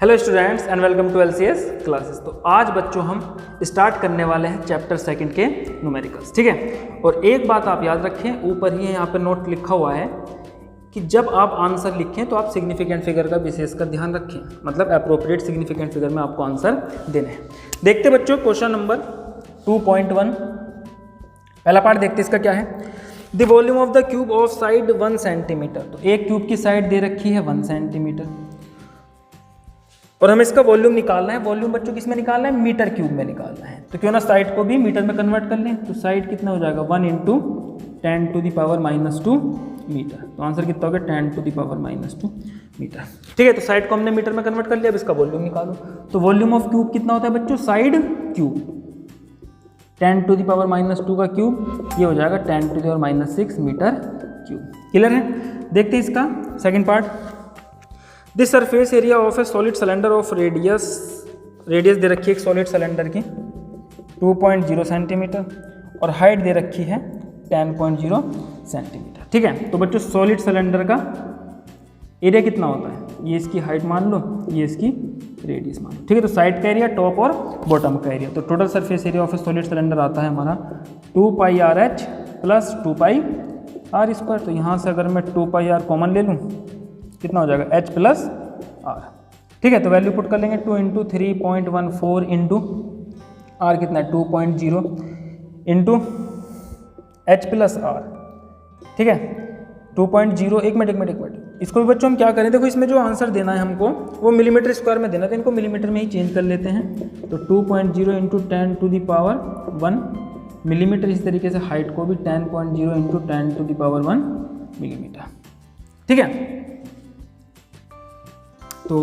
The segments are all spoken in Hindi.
Hello students and welcome to LCS classes. तो आज बच्चों हम स्टार्ट करने वाले हैं चैप्टर सेकंड के न्यूमेरिकल्स, ठीक है। और एक बात आप याद रखें, ऊपर ही यहाँ पर नोट लिखा हुआ है कि जब आप आंसर लिखें तो आप सिग्निफिकेंट फिगर का विशेष कर ध्यान रखें, मतलब अप्रोप्रिएट सिग्निफिकेंट फिगर में आपको आंसर देने हैं। देखते बच्चों क्वेश्चन नंबर 2.1, पहला पार्ट देखते इसका क्या है। The volume of the cube of side 1 centimetre. तो एक क्यूब की साइड दे रखी है 1 सेंटीमीटर और हमें इसका वॉल्यूम निकालना है। वॉल्यूम बच्चों किस में निकालना है? मीटर क्यूब में निकालना है। तो क्यों ना साइड को भी मीटर में कन्वर्ट कर लें। तो साइड कितना हो जाएगा 1 × 10⁻⁻2 मीटर। तो आंसर कितना हो गया 10⁻⁻2 मीटर, ठीक है। तो साइड को हमने मीटर में कन्वर्ट कर लिया, अब इसका वॉल्यूम निकालो। तो वॉल्यूम ऑफ क्यूब कितना होता है बच्चों? साइड क्यूब 10⁻⁻2 का क्यूब, ये हो जाएगा 10⁻⁻6 मीटर क्यूब। क्लियर है? देखते हैं इसका second part. This surface area of a solid cylinder of radius दे रखी है एक सॉलिड सिलेंडर की 2.0 सेंटीमीटर और हाइट दे रखी है 10.0 सेंटीमीटर, ठीक है। तो बच्चों सॉलिड सिलेंडर का एरिया कितना होता है? ये इसकी हाइट मान लो, ये इसकी रेडियस मान लो, ठीक है। तो साइड का एरिया, टॉप और बॉटम का एरिया। तो total surface area of a solid cylinder आता है हमारा 2πrh प्लस 2πr²। तो यहाँ से अगर मैं 2πr कॉमन ले लूँ कितना हो जाएगा h प्लस r, ठीक है। तो वैल्यू पुट कर लेंगे 2 × 3.14 इंटू r कितना है 2.0 इंटू h प्लस r, ठीक है 2.0। एक मिनट इसको भी बच्चों हम क्या करें, देखो इसमें जो आंसर देना है हमको वो मिलीमीटर स्क्वायर में देना है, तो इनको मिलीमीटर में ही चेंज कर लेते हैं। तो 2.0 इंटू 10⁻1 मिलीमीटर। इस तरीके से हाइट को भी 10.0 इंटू 10⁻1 मिलीमीटर, ठीक है। तो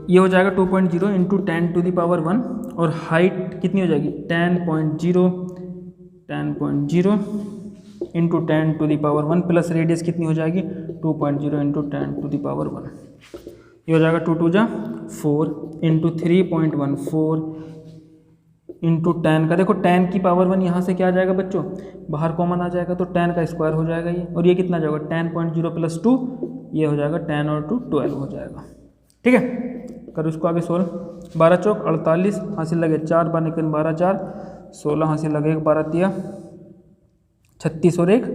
ये हो जाएगा 2.0 इंटू 10⁻1 और हाइट कितनी हो जाएगी 10.0 इंटू 10⁻1 प्लस रेडियस कितनी हो जाएगी 2.0 इंटू 10⁻1। ये हो जाएगा 2 × 2 = 4 इंटू 3.14 इंटू 10 का, देखो 10 की पावर 1 यहाँ से क्या आ जाएगा बच्चों, बाहर कॉमन आ जाएगा तो 10 का स्क्वायर हो जाएगा ये। और ये कितना आ जाएगा 10.0 प्लस 2, ये हो जाएगा 10 और 2 12 हो जाएगा, ठीक है। करो इसको आगे सोल्व। 12 चौक 48 हासिल लगे 4 बार निकल 12 4 16 हासिल लगे 12 तिया 36 और 1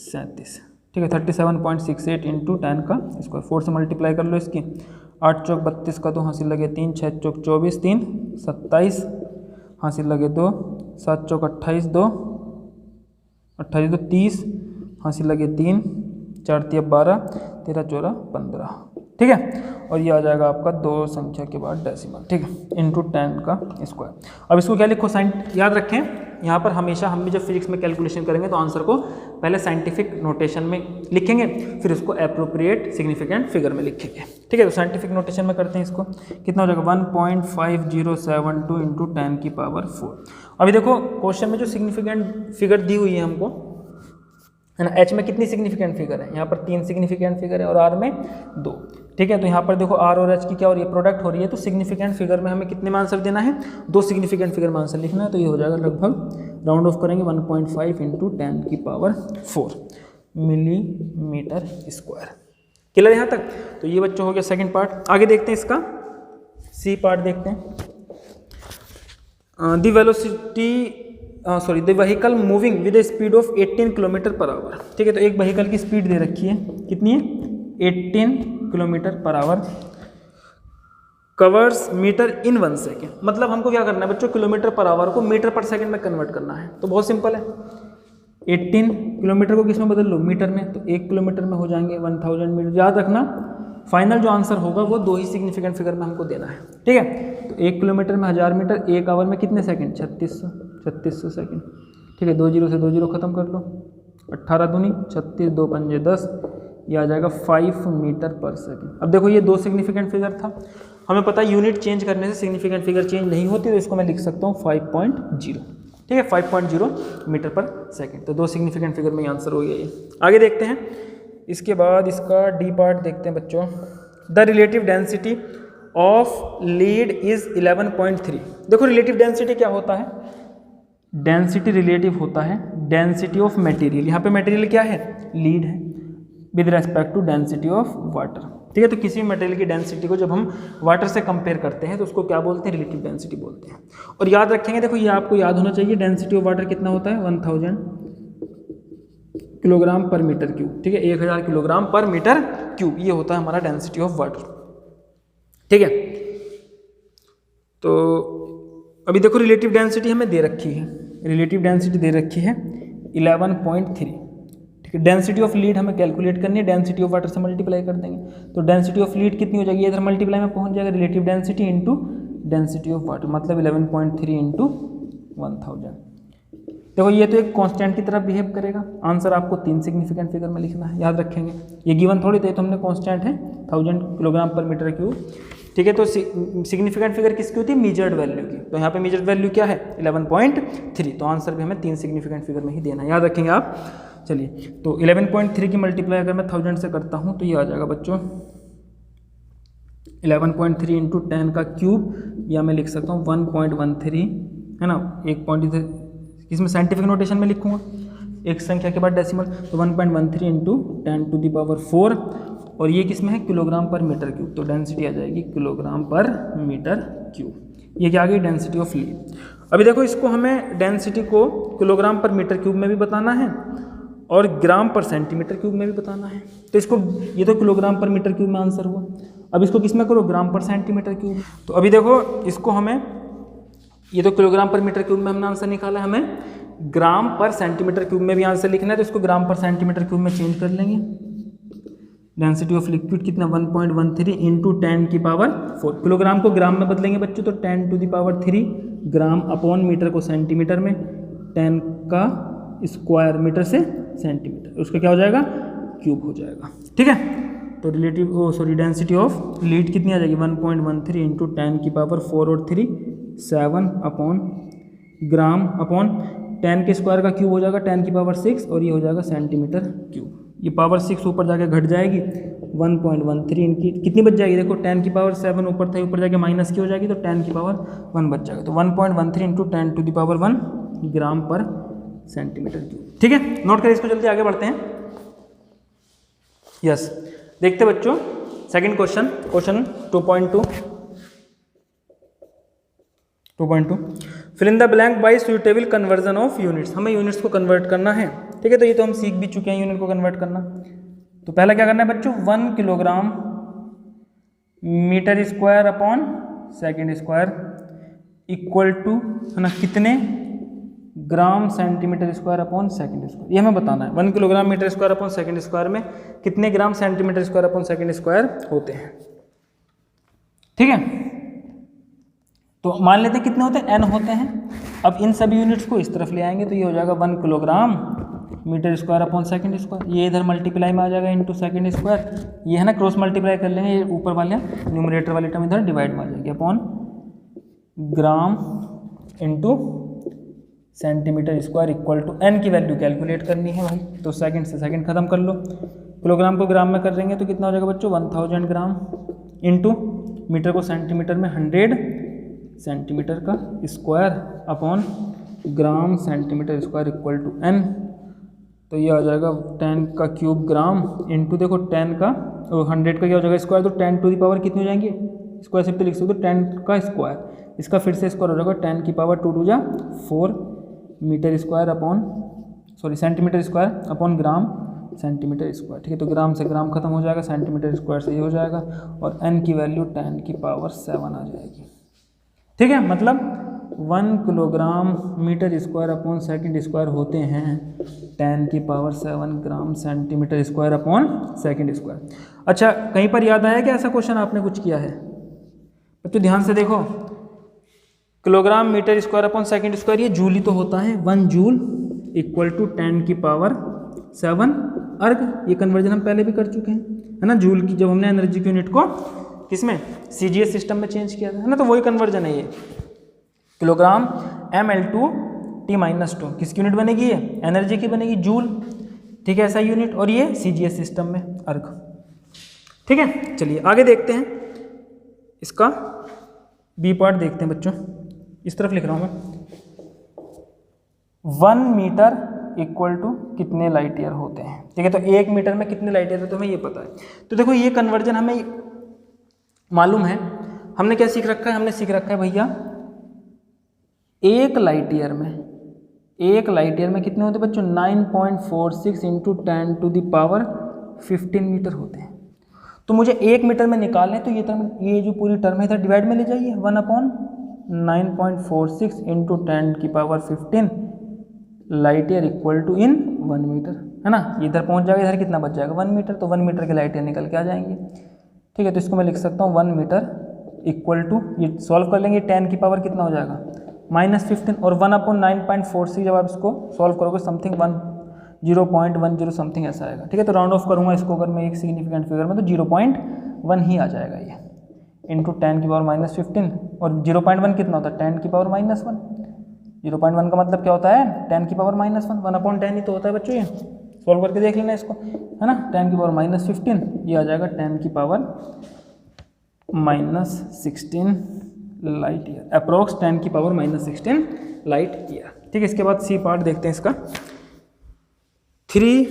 37, ठीक है। 37.68 इंटू 10 का स्क्वायर 4 से मल्टीप्लाई कर लो इसकी। 8 चौक 32 का 2 हासिल लगे 3 6 चौक 24 3 27 हासिल लगे 2 7 चौक 28 2 30 हासिल लगे 3 4 तिया 12 13 14 15, ठीक है। और ये आ जाएगा आपका 2 संख्या के बाद डेसिमल, ठीक है, इंटू 10 का स्क्वायर। अब इसको क्या लिखो, साइन याद रखें। यहाँ पर हमेशा हम भी जब फिजिक्स में कैलकुलेशन करेंगे तो आंसर को पहले साइंटिफिक नोटेशन में लिखेंगे, फिर उसको एप्रोप्रिएट सिग्निफिकेंट फिगर में लिखेंगे, ठीक है। तो साइंटिफिक नोटेशन में करते हैं इसको। कितना हो जाएगा 1.5072 इंटू 10⁻4। अभी देखो क्वेश्चन में जो सिग्निफिकेंट फिगर दी हुई है हमको, है ना, एच में कितनी सिग्निफिकेंट फिगर है? यहाँ पर 3 सिग्निफिकेंट फिगर है और आर में 2, ठीक है। तो यहाँ पर देखो आर और एच की क्या हो रही है, प्रोडक्ट हो रही है। तो सिग्निफिकेंट फिगर में हमें कितने में आंसर देना है? 2 सिग्निफिकेंट फिगर में आंसर लिखना है। तो ये हो जाएगा लगभग राउंड ऑफ करेंगे 1.5 इंटू 10⁻4 मिलीमीटर स्क्वायर। क्लियर यहाँ तक? तो ये बच्चों हो गया सेकेंड पार्ट। आगे देखते हैं इसका सी पार्ट देखते हैं। The vehicle moving with A speed of 18 km/h, ठीक है। तो एक व्हीकल की स्पीड दे रखी है, कितनी है 18 km/h, कवर्स मीटर इन 1 सेकेंड। मतलब हमको क्या करना है बच्चों, km/h को मीटर/सेकंड में कन्वर्ट करना है। तो बहुत सिंपल है, 18 किलोमीटर को किस में बदल लो, मीटर में। तो 1 किलोमीटर में हो जाएंगे 1000 मीटर। याद रखना फाइनल जो आंसर होगा वो 2 ही सिग्निफिकेंट फिगर में हमको देना है, ठीक है। तो 1 किलोमीटर में 1000 मीटर, 1 आवर में कितने सेकंड 3600 सेकंड, ठीक है। 2 0 से 2 0 खत्म कर लो, 18 दूनी 36 2 पंजे 10, ये आ जाएगा 5 मीटर/सेकंड। अब देखो ये 2 सिग्निफिकेंट फिगर था, हमें पता है यूनिट चेंज करने से सिग्निफिकेंट फिगर चेंज नहीं होती, तो इसको मैं लिख सकता हूँ 5.0, ठीक है, 5.0 मीटर/सेकंड। तो 2 सिग्निफिकेंट फिगर में आंसर हो गया ये। आगे देखते हैं इसके बाद इसका डी पार्ट देखते हैं बच्चों। The relative density of lead is 11.3। देखो रिलेटिव डेंसिटी क्या होता है, डेंसिटी रिलेटिव होता है डेंसिटी ऑफ मटेरियल। यहाँ पे मटेरियल क्या है, लीड है, with respect to density of water. ठीक है। तो किसी भी मटेरियल की डेंसिटी को जब हम वाटर से कंपेयर करते हैं तो उसको क्या बोलते हैं, रिलेटिव डेंसिटी बोलते हैं। और याद रखेंगे, देखो ये आपको याद होना चाहिए, डेंसिटी ऑफ वाटर कितना होता है 1000 किलोग्राम पर मीटर क्यूब। ठीक है, 1000 किलोग्राम पर मीटर क्यूब, ये होता है हमारा डेंसिटी ऑफ वाटर। ठीक है, तो अभी देखो रिलेटिव डेंसिटी हमें दे रखी है, रिलेटिव डेंसिटी दे रखी है 11.3। ठीक है, डेंसिटी ऑफ लीड हमें कैलकुलेट करनी है, डेंसिटी ऑफ वाटर से मल्टीप्लाई कर देंगे तो डेंसिटी ऑफ लीड कितनी हो जाएगी, इधर मल्टीप्लाई में पहुंच जाएगा, relative density into density of water, मतलब 11.3 इंटू 1000। देखो ये तो एक कांस्टेंट की तरह बिहेव करेगा। आंसर आपको 3 सिग्निफिकेंट फिगर में लिखना है, याद रखेंगे। ये गिवन थोड़ी थे, तो हमने कांस्टेंट है 1000 किलोग्राम पर मीटर क्यूब। ठीक है, तो सिग्निफिकेंट फिगर किसकी होती है, मेजर्ड वैल्यू की। तो यहाँ पे मेजर्ड वैल्यू क्या है 11.3, तो आंसर भी हमें 3 सिग्निफिकेंट फिगर में ही देना है, याद रखेंगे आप। चलिए, तो 11.3 की मल्टीप्लाई अगर मैं 1000 से करता हूँ तो ये आ जाएगा बच्चों 11.3 इंटू 10 का क्यूब, या मैं लिख सकता हूँ 1.13, है ना। एक पॉइंट इधर इसमें साइंटिफिक नोटेशन में लिखूंगा, एक संख्या के बाद डेसिमल, तो 1.13 इंटू 10 टू द पावर 4, और ये किस में है, किलोग्राम पर मीटर क्यूब। तो डेंसिटी आ जाएगी किलोग्राम पर मीटर क्यूब। ये क्या आ गई, डेंसिटी ऑफ लीड। अभी देखो इसको हमें डेंसिटी को किलोग्राम पर मीटर क्यूब में भी बताना है और ग्राम पर सेंटीमीटर क्यूब में भी बताना है। तो इसको, ये तो किलोग्राम पर मीटर क्यूब में आंसर हुआ, अब इसको किस में करो, ग्राम पर सेंटीमीटर क्यूब। तो अभी देखो इसको हमें, ये तो किलोग्राम पर मीटर क्यूब में हमने आंसर निकाला है, हमें ग्राम पर सेंटीमीटर क्यूब में भी आंसर लिखना है, तो इसको ग्राम पर सेंटीमीटर क्यूब में चेंज कर लेंगे। डेंसिटी ऑफ लिक्विड कितना 1.13 इंटू 10 की पावर 4, किलोग्राम को ग्राम में बदलेंगे बच्चों, तो 10 to the power 3 gram upon metre को सेंटीमीटर में, 10 का स्क्वायर मीटर से सेंटीमीटर, उसका क्या हो जाएगा, क्यूब हो जाएगा। ठीक है, तो डेंसिटी ऑफ लीड कितनी आ जाएगी 1.13 इंटू 10 की पावर 4 और 3 7 अपॉन ग्राम अपॉन 10 के स्क्वायर का क्यूब हो जाएगा 10 की पावर 6, और ये हो जाएगा सेंटीमीटर क्यूब। ये पावर 6 ऊपर जाके घट जाएगी, 1.13 इनकी कितनी बच जाएगी, देखो 10 की पावर 7 ऊपर था, ऊपर जाके माइनस की हो जाएगी, तो 10 की पावर 1 बच जाएगा। तो 1.13 इंटू 10 टू द पावर 1 ग्राम पर सेंटीमीटर क्यूब। ठीक है, नोट करें इसको, जल्दी आगे बढ़ते हैं। यस, देखते बच्चों second question, question 2.2 fill in the blank by suitable conversion of units. हमें यूनिट्स को कन्वर्ट करना है। ठीक है, तो ये तो हम सीख भी चुके हैं यूनिट को कन्वर्ट करना। तो पहला क्या करना है बच्चों, 1 kilogram metre square upon second square equal to, है ना, कितने gram centimetre square upon second square, ये हमें बताना है। 1 kilogram metre square upon second square में कितने gram centimetre square upon second square होते हैं। ठीक है, तो मान लेते हैं कितने होते हैं, n होते हैं। अब इन सभी यूनिट्स को इस तरफ ले आएंगे तो ये हो जाएगा 1 kilogram metre square upon second square, ये इधर मल्टीप्लाई में आ जाएगा इंटू सेकेंड स्क्वायर, ये है ना क्रॉस मल्टीप्लाई कर लेंगे, ये ऊपर वाले न्यूमरेटर वाले टर्म इधर डिवाइड में आ जाएगी, upon gram into centimetre square equal to n की वैल्यू कैलकुलेट करनी है भाई, तो सेकंड से सेकंड खत्म कर लो, किलोग्राम को ग्राम में कर देंगे तो कितना हो जाएगा बच्चों 1000 ग्राम इंटू मीटर को सेंटीमीटर में 100 सेंटीमीटर का square upon gram centimetre square equal to n, तो ये आ जाएगा 10 का क्यूब ग्राम इंटू, देखो 10 का 100 का क्या हो जाएगा स्क्वायर, तो 10 टू दी पावर कितनी हो जाएंगे, स्क्वायर सिर्फ लिख सकते हो 10 का स्क्वायर, इसका फिर से स्क्वायर हो जाएगा 10 की पावर 2 टू जा 4 metre square upon centimetre square upon gram centimetre square. ठीक है, तो ग्राम से ग्राम खत्म हो जाएगा, सेंटीमीटर स्क्वायर से ये हो जाएगा, और n की वैल्यू 10 की पावर 7 आ जाएगी। ठीक है, मतलब 1 kilogram metre square upon second square होते हैं 10 की power 7 gram centimetre square upon second square. अच्छा, कहीं पर याद आया कि ऐसा क्वेश्चन आपने कुछ किया है? तो ध्यान से देखो, kilogram metre square upon second square, ये जूल ही तो होता है, 1 जूल इक्वल टू 10 की पावर 7 अर्ग। ये कन्वर्जन हम पहले भी कर चुके हैं, है ना, जूल की, जब हमने एनर्जी की यूनिट को किसमें CGS सिस्टम में चेंज किया था, है ना, तो वही कन्वर्जन है ये। किलोग्राम ml2 T-2 किसकी यूनिट बनेगी, ये एनर्जी की बनेगी, जूल। ठीक है, ऐसा यूनिट, और ये CGS सिस्टम में अर्ग। ठीक है, चलिए आगे देखते हैं, इसका बी पार्ट देखते हैं बच्चों, इस तरफ लिख रहा हूँ मैं। 1 मीटर इक्वल टू कितने लाइट ईयर होते हैं। ठीक है, तो 1 मीटर में कितने लाइट ईयर होते हैं हमें ये पता है। तो देखो ये कन्वर्जन हमें मालूम है। हमने क्या सीख रखा है, हमने सीख रखा है भैया 1 लाइट ईयर में कितने होते हैं बच्चों, 9.46 इंटू 10⁻15 मीटर होते हैं। तो मुझे 1 मीटर में निकालना है, तो ये जो पूरी टर्म है इधर डिवाइड में ले जाइए, 1/9.46 into 10⁻15 light year equal to in 1 metre, है ना। इधर पहुंच जाएगा, इधर कितना बच जाएगा 1 मीटर, तो 1 मीटर के लाइट ईयर निकल के आ जाएंगे। ठीक है, तो इसको मैं लिख सकता हूँ 1 मीटर इक्वल टू, ये सॉल्व कर लेंगे, 10 की पावर कितना हो जाएगा -15, और 1/9.46 जब आप इसको सॉल्व करोगे समथिंग 0.10 समथिंग ऐसा आएगा। ठीक है, तो राउंड ऑफ करूँगा इसको अगर मैं एक सिग्निफिकेंट फिगर में, तो 0.1 ही आ जाएगा ये, इंटू 10 की पावर -15, और 0.1 कितना होता है 10 की पावर -1। 0.1 का मतलब क्या होता है 10 की पावर -1, 1/10 ही तो होता है बच्चों। ये सॉल्व करके देख लेना इसको, है ना। 10 की पावर -15, ये आ जाएगा 10 की पावर -16 लाइट ईयर, अप्रोक्स 10 की पावर -16 लाइट ईयर। ठीक है, इसके बाद सी पार्ट देखते हैं इसका। 3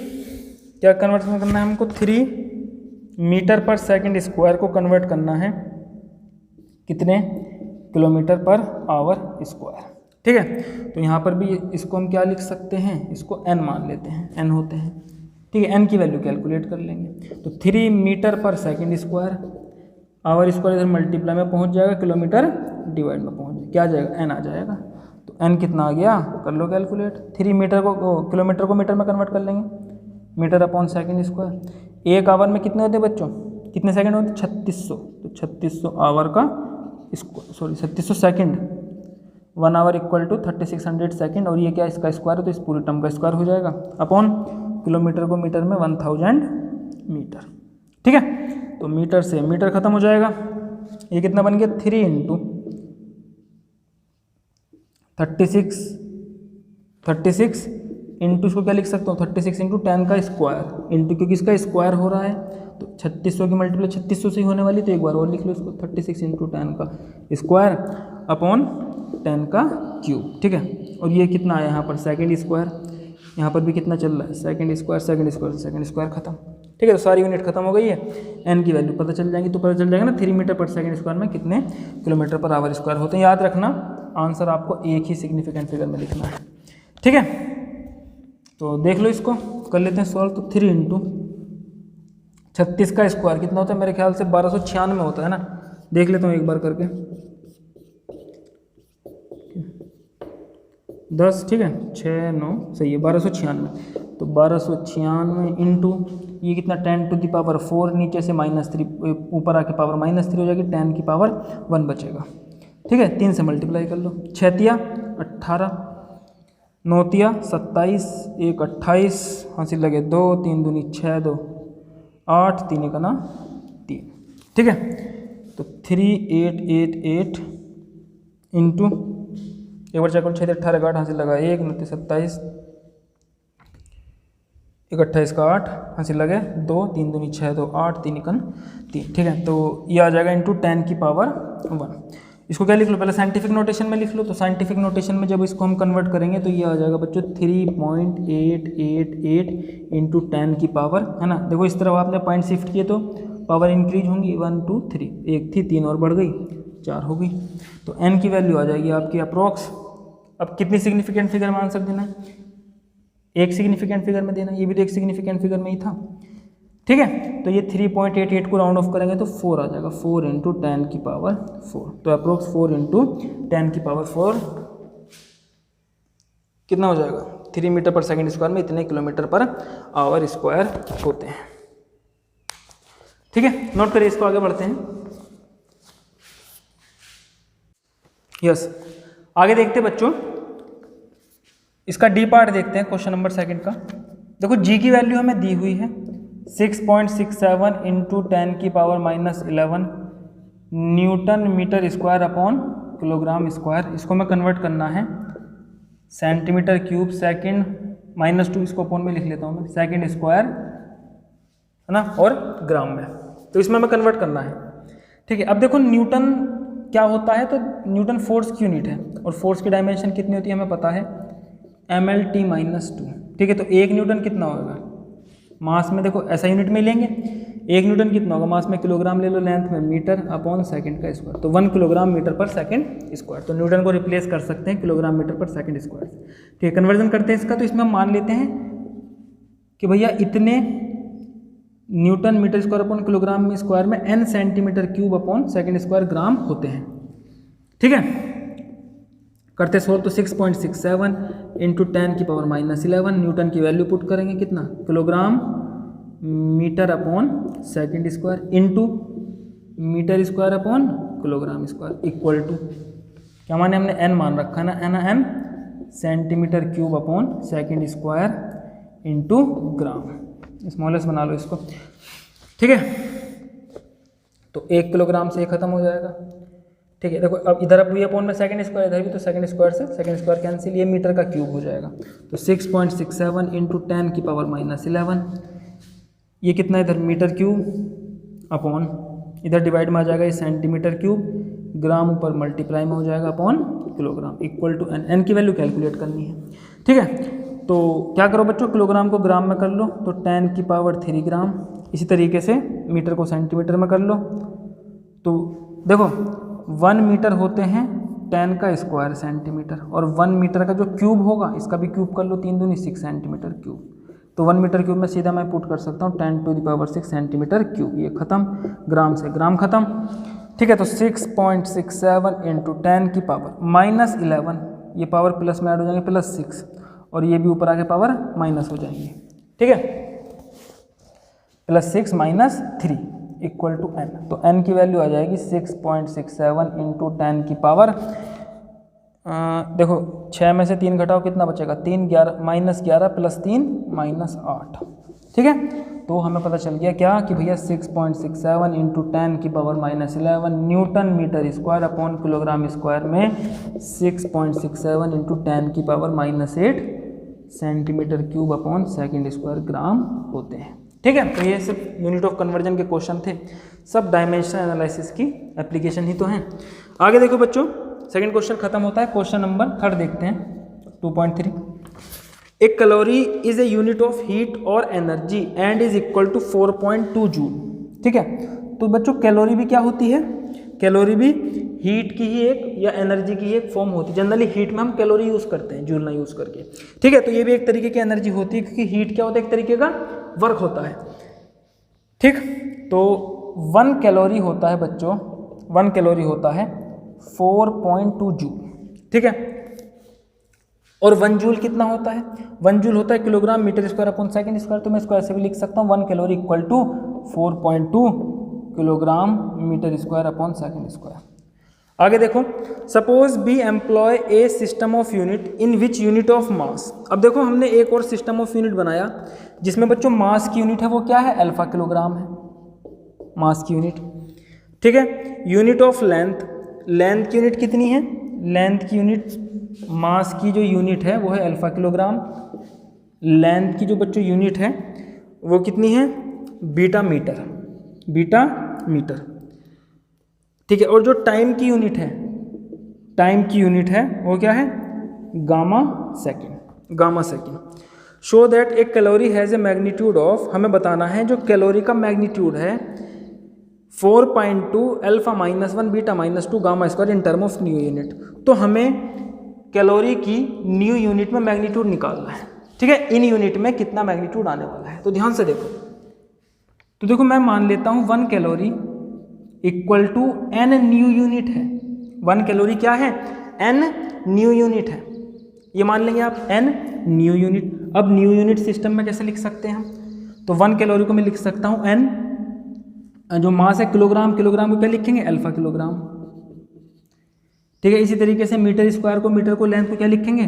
क्या कन्वर्ट करना है हमको, 3 मीटर पर सेकंड स्क्वायर को कन्वर्ट करना है कितने किलोमीटर पर आवर स्क्वायर। ठीक है, तो यहाँ पर भी इसको हम क्या लिख सकते हैं, इसको n मान लेते हैं, n होते हैं। ठीक है, n की वैल्यू कैलकुलेट कर लेंगे, तो 3 मीटर पर सेकंड स्क्वायर, आवर स्क्वायर इधर मल्टीप्लाई में पहुँच जाएगा, किलोमीटर डिवाइड में पहुँच जाएगा, क्या आ जाएगा n आ जाएगा। तो n कितना आ गया, कर लो कैलकुलेट। 3 मीटर को किलोमीटर को मीटर में कन्वर्ट कर लेंगे, metre upon second square. 1 hour में कितने होते हैं बच्चों, कितने सेकंड होते हैं 3600, तो 3600 आवर का 3600 second, 1 hour equal to 3600 second, और ये क्या इसका स्क्वायर है, तो इस पूरी टर्म का स्क्वायर हो जाएगा, अपॉन किलोमीटर को मीटर में 1000 मीटर। ठीक है, तो मीटर से मीटर खत्म हो जाएगा, ये कितना बन गया 3 इंटू 36 इंटू, इसको क्या लिख सकता हूँ 36 इंटू 10 का स्क्वायर, इंटू क्योंकि इसका स्क्वायर हो रहा है, तो 3600 की मल्टीप्लाई 3600 से ही होने वाली, तो एक बार और लिख लो इसको, 36 इंटू 10 का स्क्वायर अपॉन 10 का क्यूब। ठीक है, और ये कितना आया यहाँ पर सेकंड स्क्वायर, यहाँ पर भी कितना चल रहा है सेकंड स्क्वायर खत्म। ठीक है, तो सारी यूनिट खत्म हो गई है, n की वैल्यू पता चल जाएगी, तो पता चल जाएगा ना 3 मीटर पर सेकंड स्क्वायर में कितने किलोमीटर पर आवर स्क्वायर होते हैं। याद रखना आंसर आपको एक ही सिग्निफिकेंट फिगर में लिखना है। ठीक है, तो देख लो इसको, कर लेते हैं सॉल्व। तो 3 इंटू 36 का स्क्वायर कितना होता है, मेरे ख्याल से 1296 होता है ना, देख लेता हूँ एक बार करके, 10, ठीक है 6 9 सही है 1296, तो 1296 इंटू ये कितना 10⁻4, नीचे से -3 ऊपर आके पावर -3 हो जाएगी, 10 की पावर 1 बचेगा। ठीक है, 3 से मल्टीप्लाई कर लो, 6 तिया 18, 9 तिया 27, 1 28, हासिल लगे 2, 3 दूनी 6, 2 8, 3 1 3। ठीक है, तो 3888 इंटू एक बार चेक करो, 6 18 8 हासिल लगा 1, 29 27, 1 28 का 8 हासिल लगे 2, 3 दूनी 6, 2 8, 3 1 3। ठीक है, तो ये आ जाएगा इंटू 10 की पावर 1। इसको क्या लिख लो, पहले साइंटिफिक नोटेशन में लिख लो। तो साइंटिफिक नोटेशन में जब इसको हम कन्वर्ट करेंगे तो ये आ जाएगा बच्चों 3.888 इंटू 10 की पावर, है ना। देखो इस तरफ आपने पॉइंट शिफ्ट किए तो पावर इंक्रीज होंगी, 1 2 3, एक थी 3 और बढ़ गई 4 हो गई, तो n की वैल्यू आ जाएगी आपकी अप्रोक्स। अब कितनी सिग्निफिकेंट फिगर में आंसर देना है, एक सिग्निफिकेंट फिगर में देना, ये भी तो एक सिग्निफिकेंट फिगर में ही था। ठीक है, तो ये 3.88 को राउंड ऑफ करेंगे तो 4 आ जाएगा, 4 इंटू 10 की पावर 4, तो अप्रोक्स 4 इंटू 10 की पावर 4 कितना हो जाएगा, 3 मीटर पर सेकंड स्क्वायर में इतने किलोमीटर पर आवर स्क्वायर होते हैं। ठीक है, नोट करिए इसको, आगे बढ़ते हैं। यस, आगे देखते हैं बच्चों, इसका डी पार्ट देखते हैं, क्वेश्चन नंबर 2 का। देखो जी की वैल्यू हमें दी हुई है 6.67 इंटू 10 की power -11 newton metre square upon kilogram square. इसको मैं कन्वर्ट करना है सेंटीमीटर क्यूब सेकंड -2, इसको अपॉन में लिख लेता हूँ मैं, सेकंड स्क्वायर है ना, और ग्राम में, तो इसमें मैं कन्वर्ट करना है। ठीक है, अब देखो न्यूटन क्या होता है, तो न्यूटन फोर्स की यूनिट है, और फोर्स की डायमेंशन कितनी होती है हमें पता है, mlt-2। ठीक है, तो 1 न्यूटन कितना होगा मास में, देखो ऐसा यूनिट में लेंगे, 1 न्यूटन कितना होगा मास में, किलोग्राम ले लो, लेंथ में मीटर अपॉन सेकंड का स्क्वायर, तो 1 किलोग्राम मीटर पर सेकंड स्क्वायर, तो न्यूटन को रिप्लेस कर सकते हैं किलोग्राम मीटर पर सेकंड स्क्वायर। ठीक है, कन्वर्जन करते हैं इसका, तो इसमें हम मान लेते हैं कि भैया इतने newton metre square upon kilogram में स्क्वायर में n centimetre cube upon second square gram होते हैं। ठीक है, करते सोल्व, तो 6.67 इंटू 10 की पावर -11 न्यूटन की वैल्यू पुट करेंगे, कितना, kilogram metre upon second square into metre square upon kilogram square equal to, क्या माने हमने n मान रखा ना, n centimetre cube upon second square into gram, smallest बना लो इसको। ठीक है, तो 1 किलोग्राम से ये खत्म हो जाएगा। ठीक है, देखो अब इधर अब भी अपॉन में सेकंड स्क्वायर, इधर भी तो सेकंड स्क्वायर से सेकंड स्क्वायर कैंसिल, ये मीटर का क्यूब हो जाएगा, तो 6.67 इंटू 10 की पावर -11, ये कितना इधर मीटर क्यूब अपॉन इधर डिवाइड में आ जाएगा ये सेंटीमीटर क्यूब, ग्राम ऊपर मल्टीप्लाई में हो जाएगा upon kilogram equal to n, n की वैल्यू कैलकुलेट करनी है। ठीक है, तो क्या करो बच्चों, किलोग्राम को ग्राम में कर लो, तो 10 की पावर 3 ग्राम, इसी तरीके से मीटर को सेंटीमीटर में कर लो, तो देखो 1 मीटर होते हैं 10 का स्क्वायर सेंटीमीटर, और 1 मीटर का जो क्यूब होगा इसका भी क्यूब कर लो, 3 दूनी 6 सेंटीमीटर क्यूब, तो 1 मीटर क्यूब में सीधा मैं पुट कर सकता हूँ 10 to the power 6 centimetre cube, ये खत्म, ग्राम से ग्राम खत्म। ठीक है, तो 6.67 इंटू 10 की पावर -11, ये पावर प्लस में ऐड हो जाएंगे +6, और ये भी ऊपर आके पावर माइनस हो जाएंगे। ठीक है, +6 -3 इक्वल टू n, तो n की वैल्यू आ जाएगी 6.67 इंटू 10 की पावर, देखो 6 में से 3 घटाओ कितना बचेगा, 3 11 -11 + 3 -8। ठीक है, तो हमें पता चल गया क्या कि भैया 6.67 इंटू 10 की power -11 newton metre square upon kilogram square में 6.67 इंटू 10 की power -8 centimetre cube upon second square gram होते हैं। ठीक है, तो ये सिर्फ यूनिट ऑफ कन्वर्जन के क्वेश्चन थे, सब डायमेंशनल एनालिसिस की एप्लीकेशन ही तो हैं। आगे देखो बच्चों, सेकंड क्वेश्चन खत्म होता है, क्वेश्चन नंबर 3 देखते हैं 2.3। एक calorie is a unit of heat और energy and is equal to 4.2 joule. ठीक है, तो बच्चों कैलोरी भी क्या होती है, कैलोरी भी हीट की ही एक या एनर्जी की ही एक फॉर्म होती है। जनरली हीट में हम कैलोरी यूज़ करते हैं, जूल ना यूज़ करके। ठीक है, तो ये भी एक तरीके की एनर्जी होती है, क्योंकि हीट क्या होता है, एक तरीके का वर्क होता है। ठीक, तो 1 कैलोरी होता है बच्चों, 1 कैलोरी होता है 4.2 जूल। ठीक है, और 1 जूल कितना होता है, 1 जूल होता है kilogram metre square upon second square, तो मैं इसको ऐसे भी लिख सकता हूँ 1 calorie equal to 4.2 kilogram metre square upon second square. आगे देखो, suppose we employ a system of unit in which unit of mass. अब देखो हमने एक और सिस्टम ऑफ यूनिट बनाया जिसमें बच्चों मास की यूनिट है वो क्या है, अल्फा किलोग्राम है मास की यूनिट। ठीक है, यूनिट ऑफ लेंथ, लेंथ की यूनिट कितनी है, लेंथ की यूनिट मास की जो यूनिट है वो है अल्फा किलोग्राम, लेंथ की जो बच्चों यूनिट है वो कितनी है, बीटा मीटर, बीटा मीटर। ठीक है, और जो टाइम की यूनिट है, टाइम की यूनिट है वो क्या है, gamma second, gamma second. Show that एक calorie has a magnitude of, हमें बताना है जो कैलोरी का मैग्नीट्यूड है 4.2 alpha -1 beta -2 gamma square in term of new unit. तो हमें कैलोरी की न्यू यूनिट में मैग्नीट्यूड निकालना है। ठीक है, इन यूनिट में कितना मैग्नीट्यूड आने वाला है, तो ध्यान से देखो। तो देखो मैं मान लेता हूँ 1 calorie equal to n new unit है। 1 कैलोरी क्या है, n न्यू यूनिट है, ये मान लेंगे आप n न्यू यूनिट। अब न्यू यूनिट सिस्टम में कैसे लिख सकते हैं हम, तो 1 कैलोरी को मैं लिख सकता हूँ n, जो मास है किलोग्राम, किलोग्राम को क्या लिखेंगे, अल्फा किलोग्राम। ठीक है, इसी तरीके से मीटर स्क्वायर को, मीटर को, लेंथ को क्या लिखेंगे,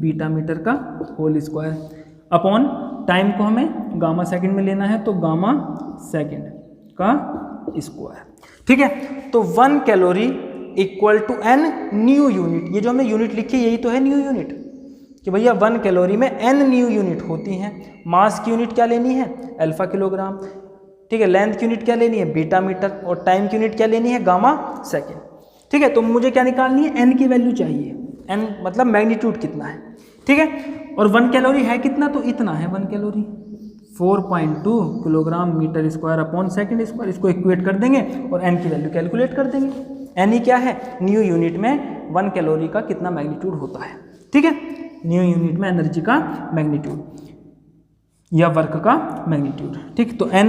बीटा मीटर का होल स्क्वायर, अपॉन टाइम को हमें गामा सेकंड में लेना है, तो गामा सेकंड का स्क्वायर। ठीक है, तो 1 calorie equal to n new unit, ये जो हमने यूनिट लिखी यही तो है न्यू यूनिट, कि भैया 1 कैलोरी में n न्यू यूनिट होती हैं। मास की यूनिट क्या लेनी है, अल्फा किलोग्राम। ठीक है, लेंथ की यूनिट क्या लेनी है, बीटा मीटर, और टाइम की यूनिट क्या लेनी है, गामा सेकेंड। ठीक है, तो मुझे क्या निकालनी है, n की वैल्यू चाहिए, n मतलब मैग्नीट्यूड कितना है। ठीक है। और 1 कैलोरी है कितना, तो इतना है 1 calorie, 4.2 kilogram metre square upon second square. इसको इक्वेट कर देंगे और एन की वैल्यू कैलकुलेट कर देंगे। एन ही क्या है, न्यू यूनिट में 1 कैलोरी का कितना मैग्नीट्यूड होता है। ठीक है, न्यू यूनिट में एनर्जी का मैग्नीट्यूड या वर्क का मैग्नीट्यूड। ठीक, तो एन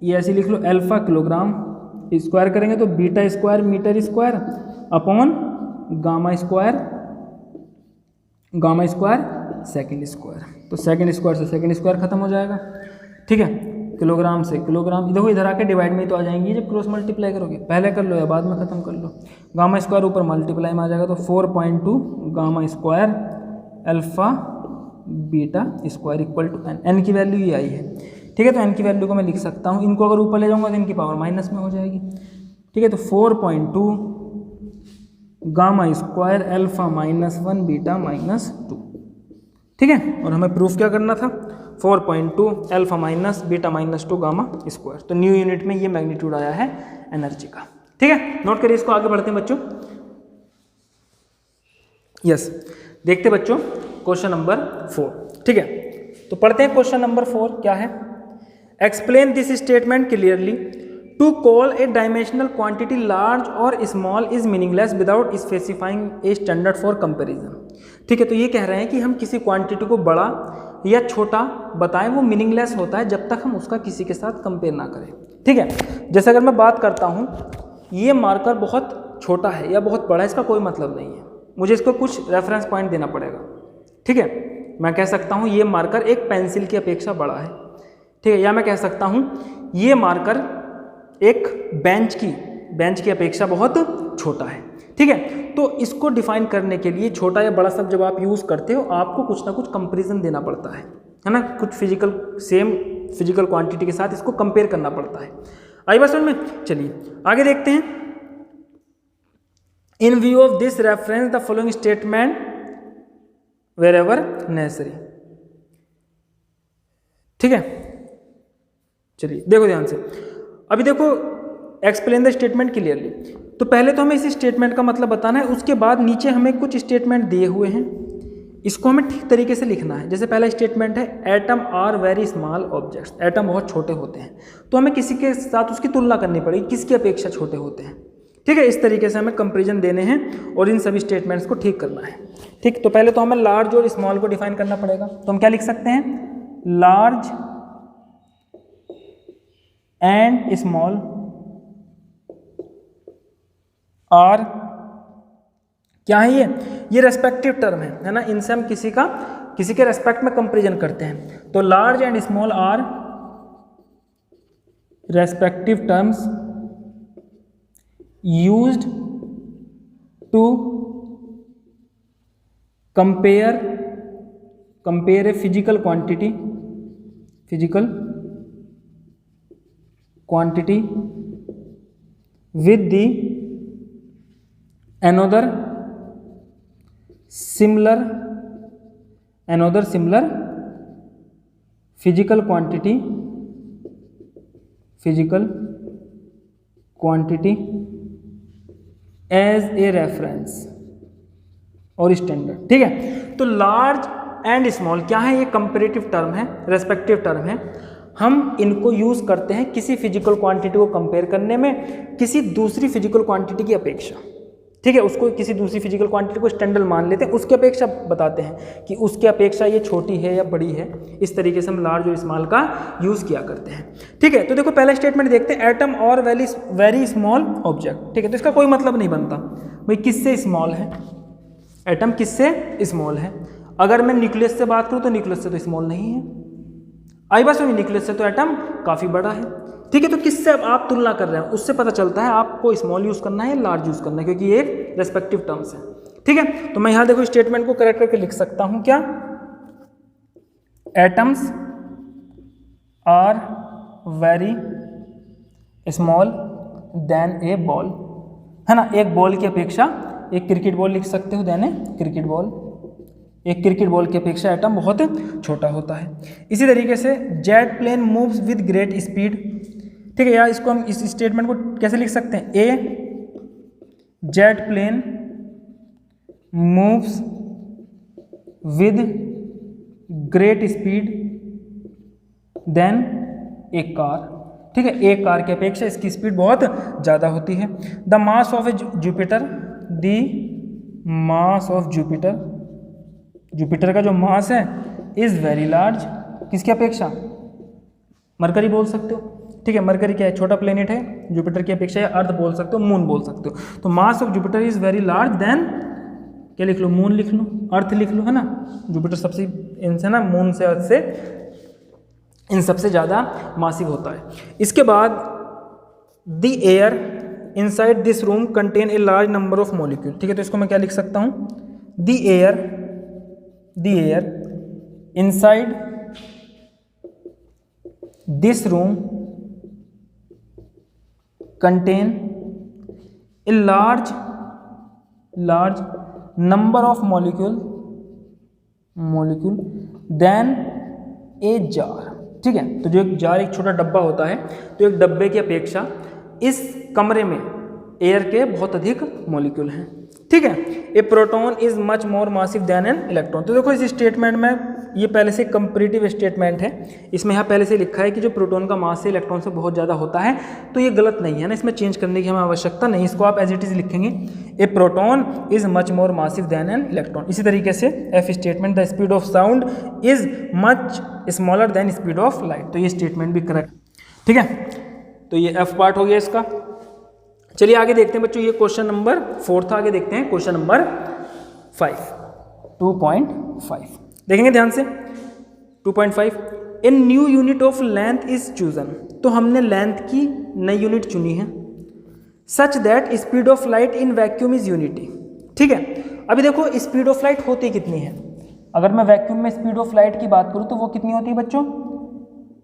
ये ऐसे लिख लो, अल्फा किलोग्राम स्क्वायर करेंगे तो beta square metre square upon gamma square second square. तो सेकंड स्क्वायर से सेकंड स्क्वायर खत्म हो जाएगा। ठीक है, किलोग्राम से किलोग्राम, देखो इधर आके डिवाइड में ही तो आ जाएंगी जब क्रॉस मल्टीप्लाई करोगे, पहले कर लो या बाद में खत्म कर लो। गामा स्क्वायर ऊपर मल्टीप्लाई में आ जाएगा तो 4.2 gamma square alpha beta square equal to n. N की वैल्यू ये आई है। ठीक है, तो एन की वैल्यू को मैं लिख सकता हूँ, इनको अगर ऊपर ले जाऊंगा तो इनकी पावर माइनस में हो जाएगी। ठीक है, तो 4.2 गामा स्क्वायर अल्फा -1 बीटा -2। ठीक है, और हमें प्रूफ क्या करना था, 4.2 alpha minus beta -2 gamma square. तो न्यू यूनिट में ये मैग्नीट्यूड आया है एनर्जी का। ठीक है, नोट करिए इसको, आगे बढ़ते हैं बच्चों। यस, देखते बच्चों क्वेश्चन नंबर 4। ठीक है, तो पढ़ते हैं क्वेश्चन नंबर 4 क्या है। Explain this statement clearly, to call a dimensional quantity large और small is meaningless without specifying a standard for comparison. ठीक है, तो ये कह रहे हैं कि हम किसी क्वांटिटी को बड़ा या छोटा बताएं, वो मीनिंगलेस होता है जब तक हम उसका किसी के साथ कंपेयर ना करें। ठीक है, जैसे अगर मैं बात करता हूँ ये मार्कर बहुत छोटा है या बहुत बड़ा है, इसका कोई मतलब नहीं है, मुझे इसको कुछ रेफरेंस पॉइंट देना पड़ेगा। ठीक है, मैं कह सकता हूँ ये मार्कर एक पेंसिल की अपेक्षा बड़ा है। ठीक है, या मैं कह सकता हूँ ये मार्कर एक बेंच की अपेक्षा बहुत छोटा है। ठीक है, तो इसको डिफाइन करने के लिए छोटा या बड़ा शब्द जब आप यूज़ करते हो आपको कुछ ना कुछ कंपैरिजन देना पड़ता है ना, कुछ सेम फिजिकल क्वांटिटी के साथ इसको कंपेयर करना पड़ता है। आई बात समझ में? चलिए आगे देखते हैं। इन view of this reference the following statement wherever necessary. ठीक है, चलिए देखो ध्यान से, अभी देखो एक्सप्लेन द स्टेटमेंट क्लियरली, तो पहले तो हमें इस स्टेटमेंट का मतलब बताना है, उसके बाद नीचे हमें कुछ स्टेटमेंट दिए हुए हैं, इसको हमें ठीक तरीके से लिखना है। जैसे पहला स्टेटमेंट है atom are very small objects, atom बहुत छोटे होते हैं, तो हमें किसी के साथ उसकी तुलना करनी पड़ेगी, किसकी अपेक्षा छोटे होते हैं। ठीक है, इस तरीके से हमें कंपेरिजन देने हैं और इन सभी स्टेटमेंट्स को ठीक करना है। ठीक, तो पहले तो हमें लार्ज और स्मॉल को डिफाइन करना पड़ेगा, तो हम क्या लिख सकते हैं, लार्ज एंड स्मॉल आर क्या है, ये रेस्पेक्टिव टर्म है ना, इनसे हम किसी के रेस्पेक्ट में कंपैरिजन करते हैं। तो large and small are respective terms used to compare a physical quantity with the another similar physical quantity as a reference और स्टैंडर्ड। ठीक है, तो लार्ज एंड स्मॉल क्या है, ये कंपेरेटिव टर्म है, रेस्पेक्टिव टर्म है, हम इनको यूज करते हैं किसी फिजिकल क्वांटिटी को कंपेयर करने में किसी दूसरी फिजिकल क्वांटिटी की अपेक्षा। ठीक है, उसको किसी दूसरी फिजिकल क्वांटिटी को स्टैंडर्ड मान लेते हैं, उसकी अपेक्षा बताते हैं कि उसकी अपेक्षा ये छोटी है या बड़ी है। इस तरीके से हम लार्ज और स्मॉल का यूज किया करते हैं। ठीक है, तो देखो पहला स्टेटमेंट देखते हैं, एटम और वेरी स्मॉल ऑब्जेक्ट। ठीक है, तो इसका कोई मतलब नहीं बनता भाई किससे स्मॉल है, एटम किससे स्मॉल है। अगर मैं न्यूक्लियस से बात करूँ तो न्यूक्लियस से तो स्मॉल नहीं है, आई बात समझ, न्यूक्लियस से तो एटम काफ़ी बड़ा है। ठीक है, तो किससे आप तुलना कर रहे हैं उससे पता चलता है आपको स्मॉल यूज़ करना है या लार्ज यूज़ करना है, क्योंकि ये एक रेस्पेक्टिव टर्म्स है। ठीक है, तो मैं यहाँ देखो स्टेटमेंट को करेक्ट करके लिख सकता हूँ क्या, atoms are very small than a ball, है ना, एक बॉल की अपेक्षा, एक क्रिकेट बॉल लिख सकते हो देन ए क्रिकेट बॉल, एक क्रिकेट बॉल की अपेक्षा एटम बहुत छोटा होता है। इसी तरीके से jet plane moves with great speed. ठीक है, या इसको हम इस स्टेटमेंट को कैसे लिख सकते हैं, a jet plane moves with great speed than a car. ठीक है, एक कार की अपेक्षा इसकी स्पीड बहुत ज़्यादा होती है। The mass of A Jupiter, the mass of Jupiter, Jupiter का जो मास है इज़ वेरी लार्ज, किसकी अपेक्षा? मरकरी बोल सकते हो। ठीक है, मरकरी क्या है? छोटा प्लेनेट है, जुपिटर की अपेक्षा, या अर्थ बोल सकते हो, मून बोल सकते हो। तो mass of Jupiter is very large than, क्या लिख लो? मून लिख लो, अर्थ लिख लो, है ना। जुपिटर सबसे इनसे ना, मून से, अर्थ से, इन सबसे ज़्यादा मासिव होता है। इसके बाद the air inside this room contain a large number of molecule. ठीक है, तो इसको मैं क्या लिख सकता हूँ? The air inside this room contain a large number of molecule than a jar. ठीक है, तो जो एक जार, एक छोटा डब्बा होता है, तो एक डब्बे की अपेक्षा इस कमरे में एयर के बहुत अधिक मॉलिक्यूल हैं। ठीक है, a proton is much more massive than an electron. तो देखो इस स्टेटमेंट में ये पहले से कंपैरेटिव स्टेटमेंट है, इसमें यहाँ पहले से लिखा है कि जो प्रोटॉन का मास है इलेक्ट्रॉन से बहुत ज़्यादा होता है, तो ये गलत नहीं है ना, इसमें चेंज करने की हमें आवश्यकता नहीं, इसको आप एज इट इज़ लिखेंगे, a proton is much more massive than an electron. इसी तरीके से F statement, the speed of sound is much smaller than speed of light, तो ये स्टेटमेंट भी करेक्ट। ठीक है, तो ये एफ पार्ट हो गया इसका। चलिए आगे देखते हैं बच्चों, ये क्वेश्चन नंबर 4 था। आगे देखते हैं क्वेश्चन नंबर 5, 2.5 देखेंगे ध्यान से। 2.5, a new unit of length is chosen. तो हमने लेंथ की नई यूनिट चुनी है, such that speed of light in vacuum is unity. ठीक है, अभी देखो स्पीड ऑफ लाइट होती कितनी है? अगर मैं वैक्यूम में स्पीड ऑफ लाइट की बात करूं तो वो कितनी होती है बच्चों?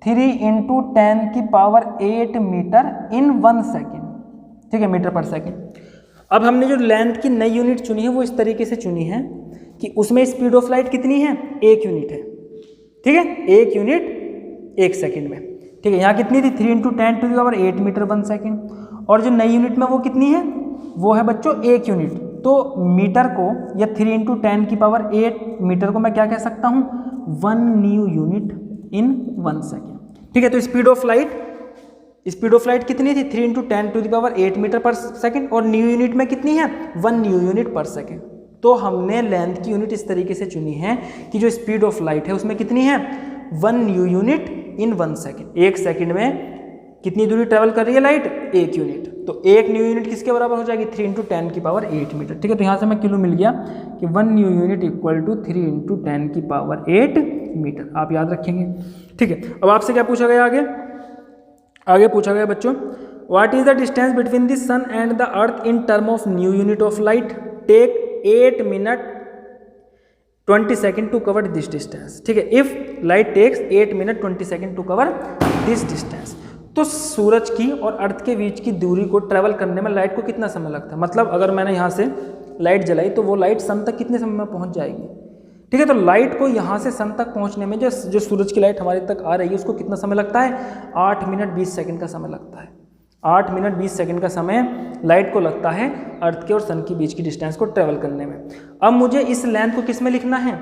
3 × 10⁸ मीटर इन 1 सेकेंड। ठीक है, मीटर पर सेकेंड। अब हमने जो लेंथ की नई यूनिट चुनी है वो इस तरीके से चुनी है कि उसमें स्पीड ऑफ लाइट कितनी है? 1 यूनिट है। ठीक है, 1 यूनिट 1 सेकेंड में। ठीक है, यहाँ कितनी थी? 3 × 10⁸ मीटर 1 सेकेंड। और जो नई यूनिट में वो कितनी है? वो है बच्चों 1 यूनिट। तो मीटर को, या 3 × 10⁸ मीटर को मैं क्या कह सकता हूँ? 1 न्यू यूनिट इन 1 सेकेंड। ठीक है, तो स्पीड ऑफ लाइट कितनी थी? 3 × 10⁸ मीटर पर सेकेंड, और न्यू यूनिट में कितनी है? 1 न्यू यूनिट पर सेकेंड। तो हमने लेंथ की यूनिट इस तरीके से चुनी है कि जो स्पीड ऑफ लाइट है उसमें कितनी है? 1 new unit in 1 second. 1 second में कितनी दूरी ट्रेवल कर रही है लाइट? 1 यूनिट। तो 1 न्यू यूनिट किसके बराबर हो जाएगी? 3 × 10⁸ मीटर। ठीक है, तो यहाँ से मैं किलो मिल गया कि 1 new unit equal to 3 × 10⁸ metre. आप याद रखेंगे। ठीक है, अब आपसे क्या पूछा गया? आगे पूछा गया बच्चों, what is the distance between the sun and the earth in term of new unit of light? Take 8 minute 20 second to cover this distance. ठीक है, if light takes 8 minute 20 second to cover this distance. तो सूरज की और अर्थ के बीच की दूरी को ट्रेवल करने में लाइट को कितना समय लगता है? मतलब अगर मैंने यहाँ से लाइट जलाई तो वो लाइट सन तक कितने समय में पहुँच जाएगी? ठीक है, तो लाइट को यहाँ से सन तक पहुँचने में जो सूरज की लाइट हमारे तक आ रही है उसको कितना समय लगता है? 8 मिनट 20 सेकेंड का समय लगता है। 8 मिनट 20 सेकेंड का समय लाइट को लगता है अर्थ के और सन के बीच की डिस्टेंस को ट्रेवल करने में। अब मुझे इस लेंथ को किस में लिखना है?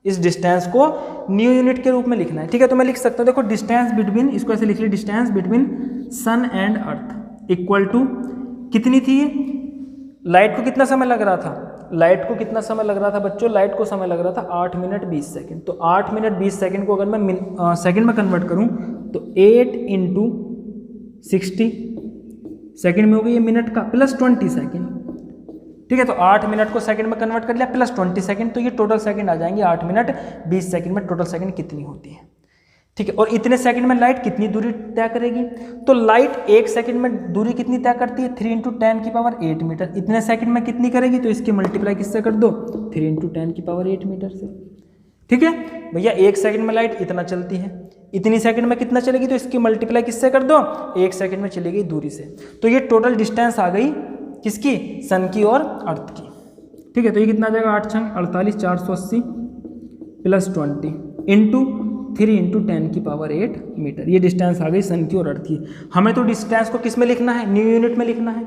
इस डिस्टेंस को न्यू यूनिट के रूप में लिखना है। ठीक है, तो मैं लिख सकता हूँ, देखो डिस्टेंस बिटवीन, इसको ऐसे लिख लिया, distance between sun and earth equal to कितनी थी? लाइट को कितना समय लग रहा था? लाइट को कितना समय लग रहा था बच्चों? लाइट को समय लग रहा था 8 मिनट 20 सेकेंड। तो 8 मिनट 20 सेकेंड को अगर मैं सेकेंड में कन्वर्ट करूँ तो 8 × 60 सेकेंड में हो गई ये मिनट का, प्लस 20 सेकेंड। ठीक है, तो 8 मिनट को सेकंड में कन्वर्ट कर लिया प्लस 20 सेकंड, तो ये टोटल सेकंड आ जाएंगे। 8 मिनट 20 सेकंड में टोटल सेकंड कितनी होती है? ठीक है, और इतने सेकंड में लाइट कितनी दूरी तय करेगी? तो लाइट 1 सेकंड में दूरी कितनी तय करती है? 3 × 10⁸ मीटर। इतने सेकंड में कितनी करेगी? तो इसकी मल्टीप्लाई किससे कर दो? 3 × 10⁸ मीटर से। ठीक है भैया, 1 सेकंड में लाइट इतना चलती है, इतनी सेकंड में कितना चलेगी? तो इसकी मल्टीप्लाई किससे कर दो? 1 सेकंड में चलेगी दूरी से। तो ये टोटल डिस्टेंस आ गई किसकी? सन की और अर्थ की। ठीक है, तो ये कितना आ जाएगा? 8 × 48 480 प्लस 20 इंटू 3 × 10⁸ मीटर। ये डिस्टेंस आ गई सन की और अर्थ की। हमें तो डिस्टेंस को किस में लिखना है, न्यू यूनिट में लिखना है,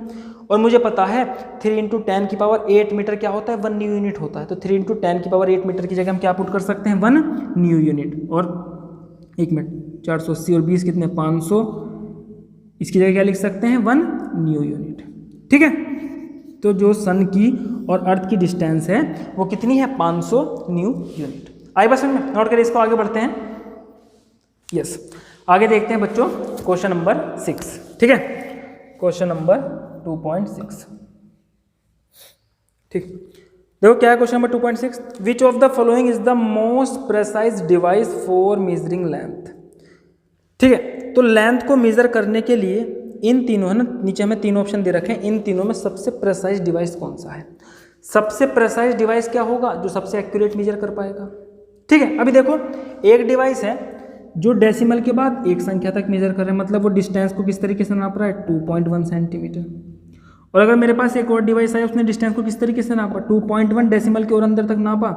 और मुझे पता है 3 × 10⁸ मीटर क्या होता है, 1 न्यू यूनिट होता है। तो 3 × 10⁸ मीटर की जगह हम क्या पुट कर सकते हैं, 1 न्यू यूनिट। और 1 मिनट 480 और 20 कितने, 500, इसकी जगह क्या लिख सकते हैं, 1 न्यू यूनिट। ठीक है, तो जो सन की और अर्थ की डिस्टेंस है वो कितनी है, 500 न्यू यूनिट। आई बस में नोट करिए इसको, आगे बढ़ते हैं। यस, आगे देखते हैं बच्चों क्वेश्चन नंबर 6। ठीक है, क्वेश्चन नंबर 2.6। ठीक, देखो क्या है question number 2.6। Which of the following is the most precise device for measuring length. ठीक है, तो लेंथ को मेजर करने के लिए इन तीनों, है ना, नीचे हमें 3 ऑप्शन दे रखे हैं, इन तीनों में सबसे प्रेसाइज डिवाइस कौन सा है। सबसे प्रेसाइज डिवाइस क्या होगा, जो सबसे एक्यूरेट मेजर कर पाएगा। ठीक है, अभी देखो एक डिवाइस है जो डेसिमल के बाद एक संख्या तक मेजर कर रहे हैं, मतलब वो डिस्टेंस को किस तरीके से नाप रहा है, 2.1 सेंटीमीटर। और अगर मेरे पास एक और डिवाइस है, उसने डिस्टेंस को किस तरीके से नापा, 2.1 डेसिमल के और अंदर तक नापा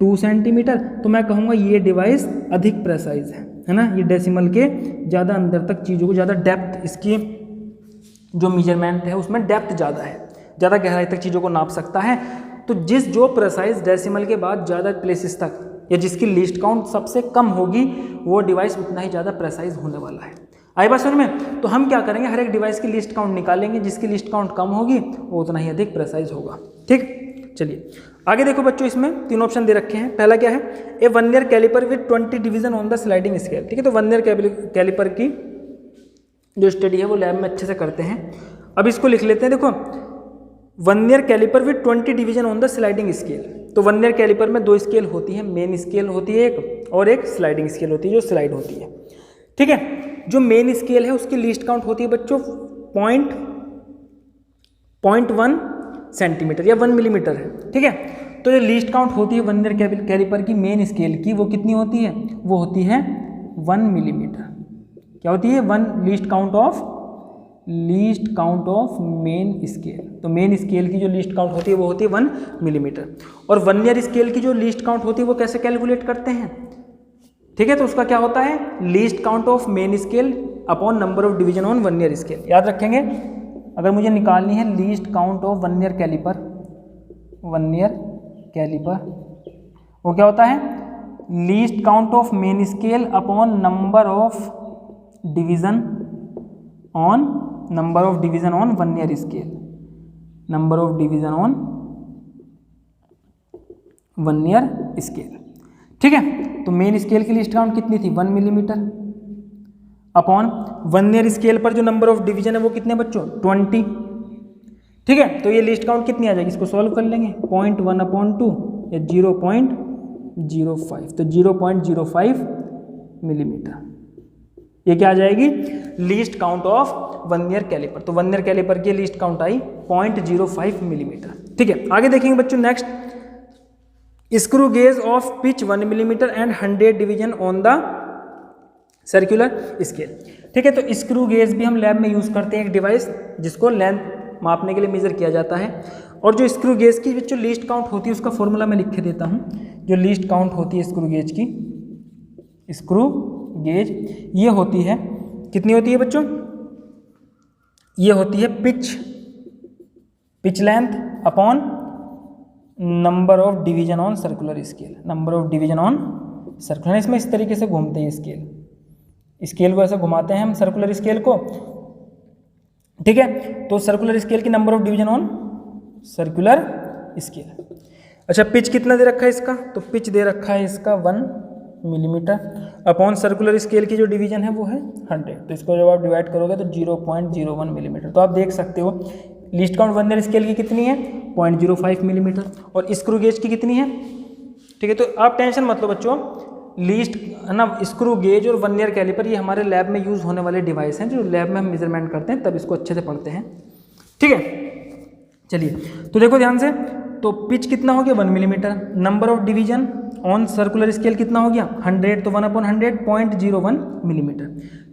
2 सेंटीमीटर, तो मैं कहूँगा ये डिवाइस अधिक प्रेसाइज है ना, ये डेसिमल के ज़्यादा अंदर तक चीज़ों को, ज़्यादा डेप्थ, इसकी जो मेजरमेंट है उसमें डेप्थ ज़्यादा है, ज़्यादा गहराई तक चीज़ों को नाप सकता है। तो जो प्रेसाइज डेसिमल के बाद ज़्यादा प्लेसेस तक, या जिसकी लीस्ट काउंट सबसे कम होगी, वो डिवाइस उतना ही ज़्यादा प्रेसाइज होने वाला है। आई बात समझ में। तो हम क्या करेंगे, हर एक डिवाइस की लिस्ट काउंट निकालेंगे, जिसकी लिस्ट काउंट कम होगी वो उतना ही अधिक प्रेसाइज होगा। ठीक, चलिए आगे देखो बच्चों, इसमें 3 ऑप्शन दे रखे हैं। पहला क्या है, a vernier caliper with 20 division on the sliding scale. ठीक है, तो वर्नियर कैलिपर की जो स्टडी है वो लैब में अच्छे से करते हैं। अब इसको लिख लेते हैं। देखो, vernier caliper with 20 division on the sliding scale. तो वर्नियर कैलिपर में 2 स्केल होती है, मेन स्केल होती है एक, और एक स्लाइडिंग स्केल होती है जो स्लाइड होती है। ठीक है, जो मेन स्केल है उसकी लीस्ट काउंट होती है बच्चों 0.1 सेंटीमीटर या 1 मिलीमीटर है। ठीक है, तो ये लीस्ट काउंट होती है वर्नियर कैलिपर की मेन स्केल की, वो कितनी होती है, वो होती है 1 मिलीमीटर। क्या होती है, 1 least count of main scale. तो मेन स्केल की जो लीस्ट काउंट होती है वो होती है 1 मिलीमीटर। और वर्नियर स्केल की जो लीस्ट काउंट होती है वो कैसे कैलकुलेट करते हैं। ठीक है, तो उसका क्या होता है, least count of main scale upon number of division on vernier scale. याद रखेंगे, अगर मुझे निकालनी है least count of vernier caliper, वो क्या होता है, least count of main scale upon number of division on vernier scale, number of division on vernier scale. ठीक है, तो मेन स्केल की लीस्ट काउंट कितनी थी, 1 मिलीमीटर, अपॉन वर्नियर स्केल पर जो नंबर ऑफ डिवीजन है वो कितने बच्चों, 20। ठीक है, तो ये लिस्ट काउंट कितनी आ जाएगी, इसको सॉल्व कर लेंगे, 0.1/2 या 0.05, तो 0.05 मिलीमीटर, ये क्या आ जाएगी, least count of vernier caliper. तो वर्नियर कैलिपर की लिस्ट काउंट आई 0.05 मिलीमीटर। ठीक है, आगे देखेंगे बच्चों next, screw gauge of pitch 1 millimetre and 100 division on the circular scale. ठीक है, तो स्क्रू गेज भी हम लैब में यूज़ करते हैं, एक डिवाइस जिसको लेंथ मापने के लिए मेजर किया जाता है। और जो स्क्रू गेज की जो लिस्ट काउंट होती है उसका फॉर्मूला मैं लिख के देता हूँ। जो लिस्ट काउंट होती है स्क्रू गेज की, स्क्रू गेज ये होती है, कितनी होती है बच्चों, ये होती है pitch length upon number of division on circular scale, number of division on circular. इसमें इस तरीके से घूमते हैं स्केल को ऐसे घुमाते हैं हम सर्कुलर स्केल को। ठीक है, तो सर्कुलर स्केल की number of division on circular scale. अच्छा, पिच कितना दे रखा है इसका, तो पिच दे रखा है इसका 1 मिलीमीटर अपॉन सर्कुलर स्केल की जो डिवीजन है वो है 100। तो इसको जब आप डिवाइड करोगे तो 0.01 मिलीमीटर। तो आप देख सकते हो लिस्ट काउंट वर्नियर स्केल की कितनी है, 0.05 मिलीमीटर, और स्क्रू गेज की कितनी है। ठीक है, तो आप टेंशन मत लो बच्चों, लीस्ट है ना, स्क्रू गेज और वर्नियर कैलिपर ये हमारे लैब में यूज़ होने वाले डिवाइस हैं, जो लैब में हम मेजरमेंट करते हैं, तब इसको अच्छे से पढ़ते हैं। ठीक है, चलिए तो देखो ध्यान से, तो पिच कितना हो गया 1 millimetre, number of division on circular scale कितना हो गया 100, तो 1/100 0.01 मिलीमीटर।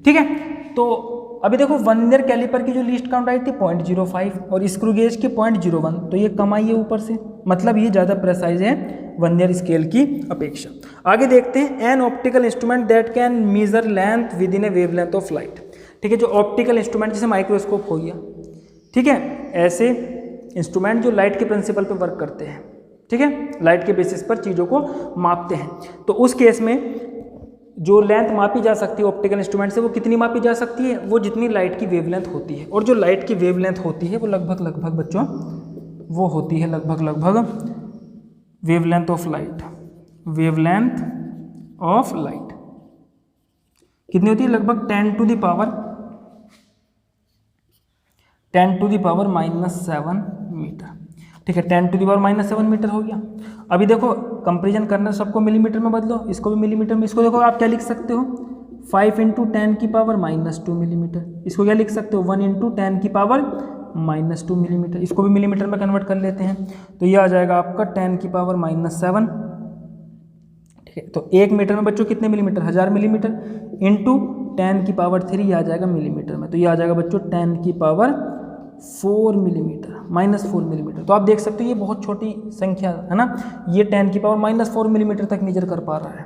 ठीक है, तो अभी देखो वर्नियर कैलिपर की जो लिस्ट काउंट आई थी 0.05 और स्क्रू गेज की 0.01, तो ये कम आई है ऊपर से, मतलब ये ज़्यादा प्रेसाइज है वर्नियर स्केल की अपेक्षा। आगे देखते हैं an optical instrument that can measure length with in A wavelength of light. ठीक है, जो ऑप्टिकल इंस्ट्रूमेंट जैसे माइक्रोस्कोप हो गया, ठीक है, ऐसे इंस्ट्रूमेंट जो लाइट के प्रिंसिपल पे वर्क करते हैं, ठीक है, लाइट के बेसिस पर चीज़ों को मापते हैं। तो उस केस में जो लेंथ मापी जा सकती है ऑप्टिकल इंस्ट्रूमेंट से, वो कितनी मापी जा सकती है, वो जितनी लाइट की वेवलेंथ होती है। और जो लाइट की वेवलेंथ होती है वो लगभग बच्चों वो होती है लगभग wavelength of light. Wavelength of light कितनी होती है, लगभग 10 टू द पावर -7 मीटर। ठीक है, 10 टू द पावर -7 मीटर हो गया। अभी देखो कंपेरिजन करना, सबको मिलीमीटर में बदलो, इसको भी मिलीमीटर में। इसको देखो आप क्या लिख सकते हो, 5 × 10 की पावर -2 मिलीमीटर। इसको क्या लिख सकते हो, 1 × 10 की पावर -2 मिलीमीटर। इसको भी मिलीमीटर में कन्वर्ट कर लेते हैं, तो ये आ जाएगा आपका 10 की पावर -7। ठीक है, तो 1 मीटर में बच्चों कितने मिलीमीटर, 1000 मिलीमीटर इंटू 10 की पावर 3 आ जाएगा मिलीमीटर में। तो ये आ जाएगा बच्चों 10 की पावर 4 मिलीमीटर, -4 मिलीमीटर। तो आप देख सकते हो ये बहुत छोटी संख्या है ना, ये 10 की पावर -4 मिलीमीटर तक मेजर कर पा रहा है।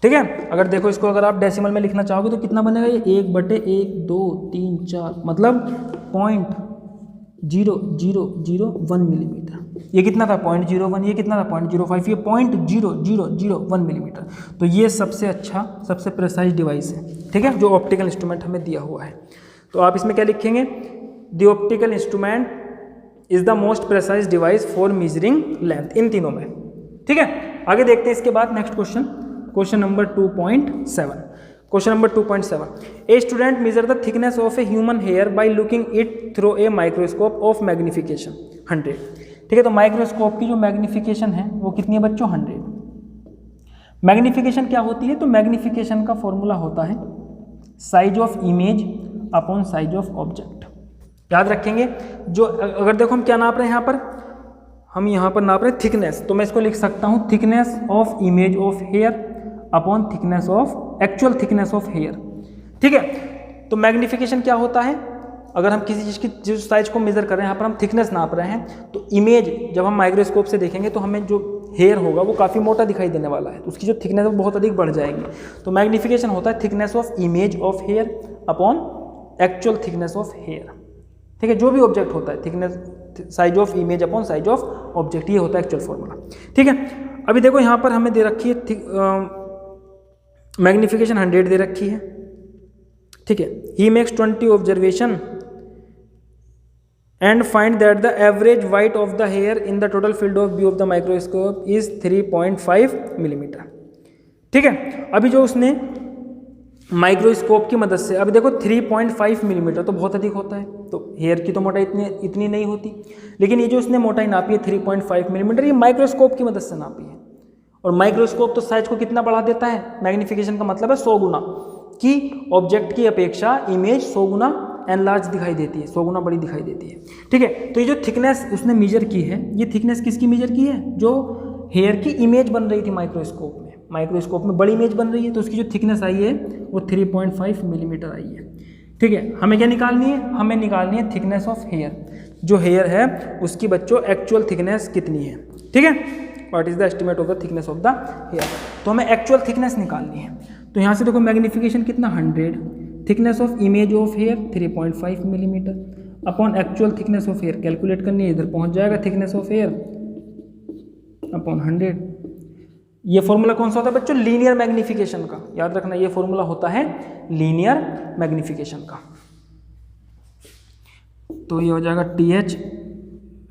ठीक है, अगर देखो इसको अगर आप डेसिमल में लिखना चाहोगे तो कितना बनेगा ये, 1/1 2 3 4, मतलब 0.0001 मिलीमीटर। ये कितना था 0.01, ये कितना था 0.05, ये 0.0001 मिलीमीटर। तो ये सबसे अच्छा, सबसे प्रिसाइज डिवाइस है, ठीक है, जो ऑप्टिकल इंस्ट्रूमेंट हमें दिया हुआ है। तो आप इसमें क्या लिखेंगे, the optical instrument is the most precise device for measuring length, इन तीनों में। ठीक है, आगे देखते हैं इसके बाद next question number 2.7। Question number 2.7, a student measure the thickness of a human hair by looking it through a microscope of magnification 100। ठीक है, तो माइक्रोस्कोप की जो मैग्निफिकेशन है वो कितनी है बच्चों, 100। मैग्निफिकेशन क्या होती है, तो मैग्निफिकेशन का फॉर्मूला होता है size of image upon size of object. याद रखेंगे, जो अगर देखो हम क्या नाप रहे हैं यहाँ पर, हम यहाँ पर नाप रहे हैं थिकनेस, तो मैं इसको लिख सकता हूँ thickness of image of hair upon thickness of actual thickness of hair. ठीक है, तो मैग्निफिकेशन क्या होता है, अगर हम किसी चीज़ की जिस साइज को मेजर कर रहे हैं, यहाँ पर हम थिकनेस नाप रहे हैं, तो इमेज जब हम माइक्रोस्कोप से देखेंगे तो हमें जो हेयर होगा वो काफ़ी मोटा दिखाई देने वाला है, तो उसकी जो थिकनेस है वो बहुत अधिक बढ़ जाएगी। तो मैग्निफिकेशन होता है thickness of image of hair upon actual thickness of hair. ठीक है, जो भी ऑब्जेक्ट होता है, thickness size of image upon size of object, ये होता है एक्चुअल फॉर्मूला। ठीक है, अभी देखो यहाँ पर हमें दे रखी है मैग्निफिकेशन 100 दे रखी है। ठीक है, he makes 20 observation and find that the average white of the here in the total field of view of the microscope is 3.5 millimetre. ठीक है, अभी जो उसने माइक्रोस्कोप की मदद से, अभी देखो 3.5 मिलीमीटर तो बहुत अधिक होता है, तो हेयर की तो मोटाई इतनी नहीं होती, लेकिन ये जो उसने मोटाई नापी है 3.5 मिलीमीटर, ये माइक्रोस्कोप की मदद से नापी है। और माइक्रोस्कोप तो साइज को कितना बढ़ा देता है, मैग्निफिकेशन का मतलब है 100 गुना, कि ऑब्जेक्ट की अपेक्षा इमेज 100 गुना एनलार्ज दिखाई देती है, 100 गुना बड़ी दिखाई देती है। ठीक है, तो ये जो थिकनेस उसने मेजर की है, ये थिकनेस किसकी मेजर की है, जो हेयर की इमेज बन रही थी माइक्रोस्कोप में, माइक्रोस्कोप में बड़ी इमेज बन रही है, तो उसकी जो थिकनेस आई है वो 3.5 मिलीमीटर आई है। ठीक है, हमें क्या निकालनी है, हमें निकालनी है थिकनेस ऑफ हेयर, जो हेयर है उसकी बच्चों एक्चुअल थिकनेस कितनी है। ठीक है, what is the estimate of the thickness of the hair, तो हमें एक्चुअल थिकनेस निकालनी है। तो यहाँ से देखो मैग्निफिकेशन कितना 100, thickness of image of hair 3.5 millimetre upon actual thickness of hair calculate करनी है, इधर पहुँच जाएगा थिकनेस ऑफ हेयर अपॉन 100। ये फॉर्मूला कौन सा होता है बच्चों, लीनियर मैग्निफिकेशन का, याद रखना ये फॉर्मूला होता है लीनियर मैग्निफिकेशन का। तो ये हो जाएगा TH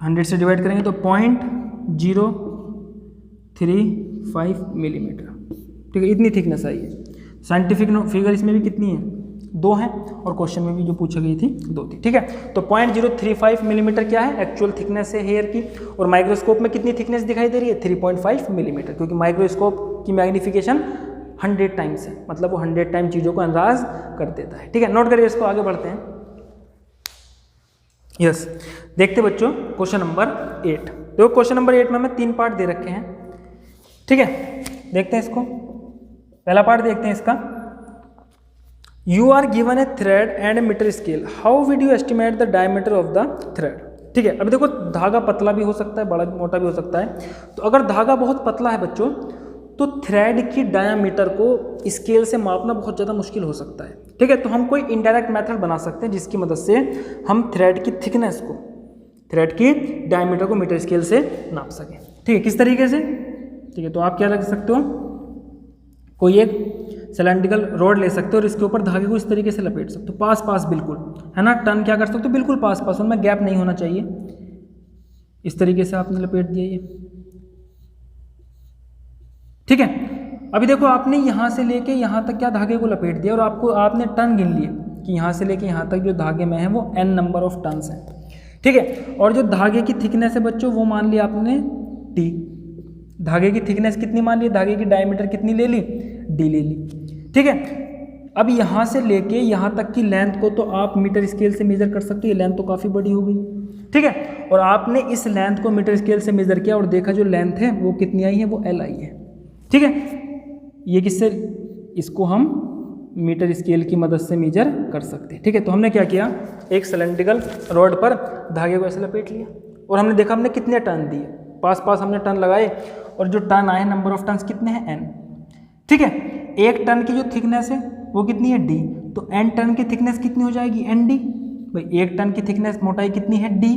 100 से डिवाइड करेंगे तो 0.035 मिलीमीटर। ठीक है, इतनी थिकनेस आई है। साइंटिफिक फिगर इसमें भी कितनी है, 2 है, और क्वेश्चन में भी जो पूछा गई थी 2 थी। ठीक है, तो 0.035 मिलीमीटर क्या है एक्चुअल थिकनेस है हेयर की, और माइक्रोस्कोप में कितनी थिकनेस दिखाई दे रही है 3.5 मिलीमीटर, क्योंकि माइक्रोस्कोप की मैग्निफिकेशन 100 टाइम्स है, मतलब वो 100 टाइम चीज़ों को अंदाज कर देता है। ठीक है, नोट करिए इसको, आगे बढ़ते हैं। यस, देखते बच्चों क्वेश्चन नंबर 8। देखो क्वेश्चन नंबर 8 में हमें 3 पार्ट दे रखे हैं। ठीक है, देखते हैं इसको। पहला पार्ट देखते हैं इसका, you are given a thread and a metre scale, how would you estimate the diameter of the thread. ठीक है, अब देखो धागा पतला भी हो सकता है, बड़ा मोटा भी हो सकता है। तो अगर धागा बहुत पतला है बच्चों, तो थ्रेड की डायामीटर को स्केल से मापना बहुत ज़्यादा मुश्किल हो सकता है। ठीक है, तो हम कोई इनडायरेक्ट मेथड बना सकते हैं जिसकी मदद से हम थ्रेड की थिकनेस को, थ्रेड की डायमीटर को मीटर स्केल से नाप सकें। ठीक है, किस तरीके से? ठीक है, तो आप क्या रख सकते हो, कोई एक सिलेंड्रिकल रॉड ले सकते हो और इसके ऊपर धागे को इस तरीके से लपेट सकते हो, पास पास बिल्कुल, है ना। टर्न क्या कर सकते हो, बिल्कुल पास पास, उनमें गैप नहीं होना चाहिए। इस तरीके से आपने लपेट दिया ये। ठीक है, अभी देखो आपने यहाँ से लेके यहाँ तक क्या धागे को लपेट दिया और आपने टर्न गिन लिए कि यहाँ से लेके यहाँ तक जो धागे में है वो n नंबर ऑफ टर्न्स हैं। ठीक है, और जो धागे की थिकनेस है बच्चों वो मान लिया आपने t। धागे की थिकनेस कितनी मान ली, धागे की डायमीटर कितनी ले ली, d ले ली। ठीक है, अब यहाँ से लेके यहाँ तक की लेंथ को तो आप मीटर स्केल से मेजर कर सकते हो, ये लेंथ तो काफ़ी बड़ी हो गई। ठीक है, और आपने इस लेंथ को मीटर स्केल से मेजर किया और देखा जो लेंथ है वो कितनी आई है, वो l आई है। ठीक है, ये किससे, इसको हम मीटर स्केल की मदद से मेजर कर सकते हैं। ठीक है, तो हमने क्या किया, एक सिलेंड्रिकल रॉड पर धागे को ऐसे लपेट लिया और हमने देखा हमने कितने टर्न दिए, पास पास हमने टर्न लगाए और जो टर्न आए, नंबर ऑफ टर्न्स कितने हैं, n। ठीक है, एक टर्न की जो थिकनेस है वो कितनी है, d, तो n टर्न की थिकनेस कितनी हो जाएगी, nd। भाई एक टर्न की थिकनेस मोटाई कितनी है, d,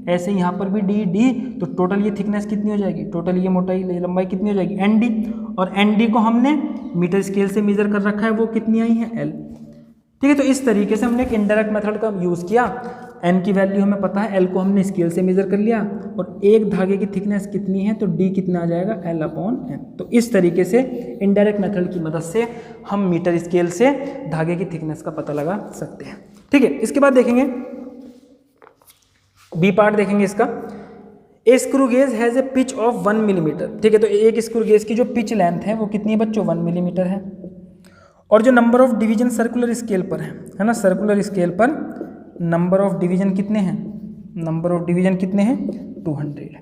ऐसे यहाँ पर भी d, तो टोटल ये थिकनेस कितनी हो जाएगी, टोटल ये मोटाई लंबाई कितनी हो जाएगी, nd, और nd को हमने मीटर स्केल से मेजर कर रखा है, वो कितनी आई है, l। ठीक है, तो इस तरीके से हमने एक इनडायरेक्ट मेथड का यूज़ किया। n की वैल्यू हमें पता है, l को हमने स्केल से मेजर कर लिया और एक धागे की थिकनेस कितनी है, तो d कितना आ जाएगा, l/n। तो इस तरीके से इनडायरेक्ट मेथड की मदद से हम मीटर स्केल से धागे की थिकनेस का पता लगा सकते हैं। ठीक है, इसके बाद देखेंगे बी पार्ट देखेंगे इसका। ए screw gauge has a pitch of 1 millimetre. ठीक है, तो एक स्क्रू गेज की जो पिच लेंथ है वो कितनी है बच्चों, 1 मिलीमीटर है। और जो number of division circular scale पर है ना, सर्कुलर स्केल पर नंबर ऑफ डिवीजन कितने हैं, नंबर ऑफ डिवीजन कितने हैं, 200 है।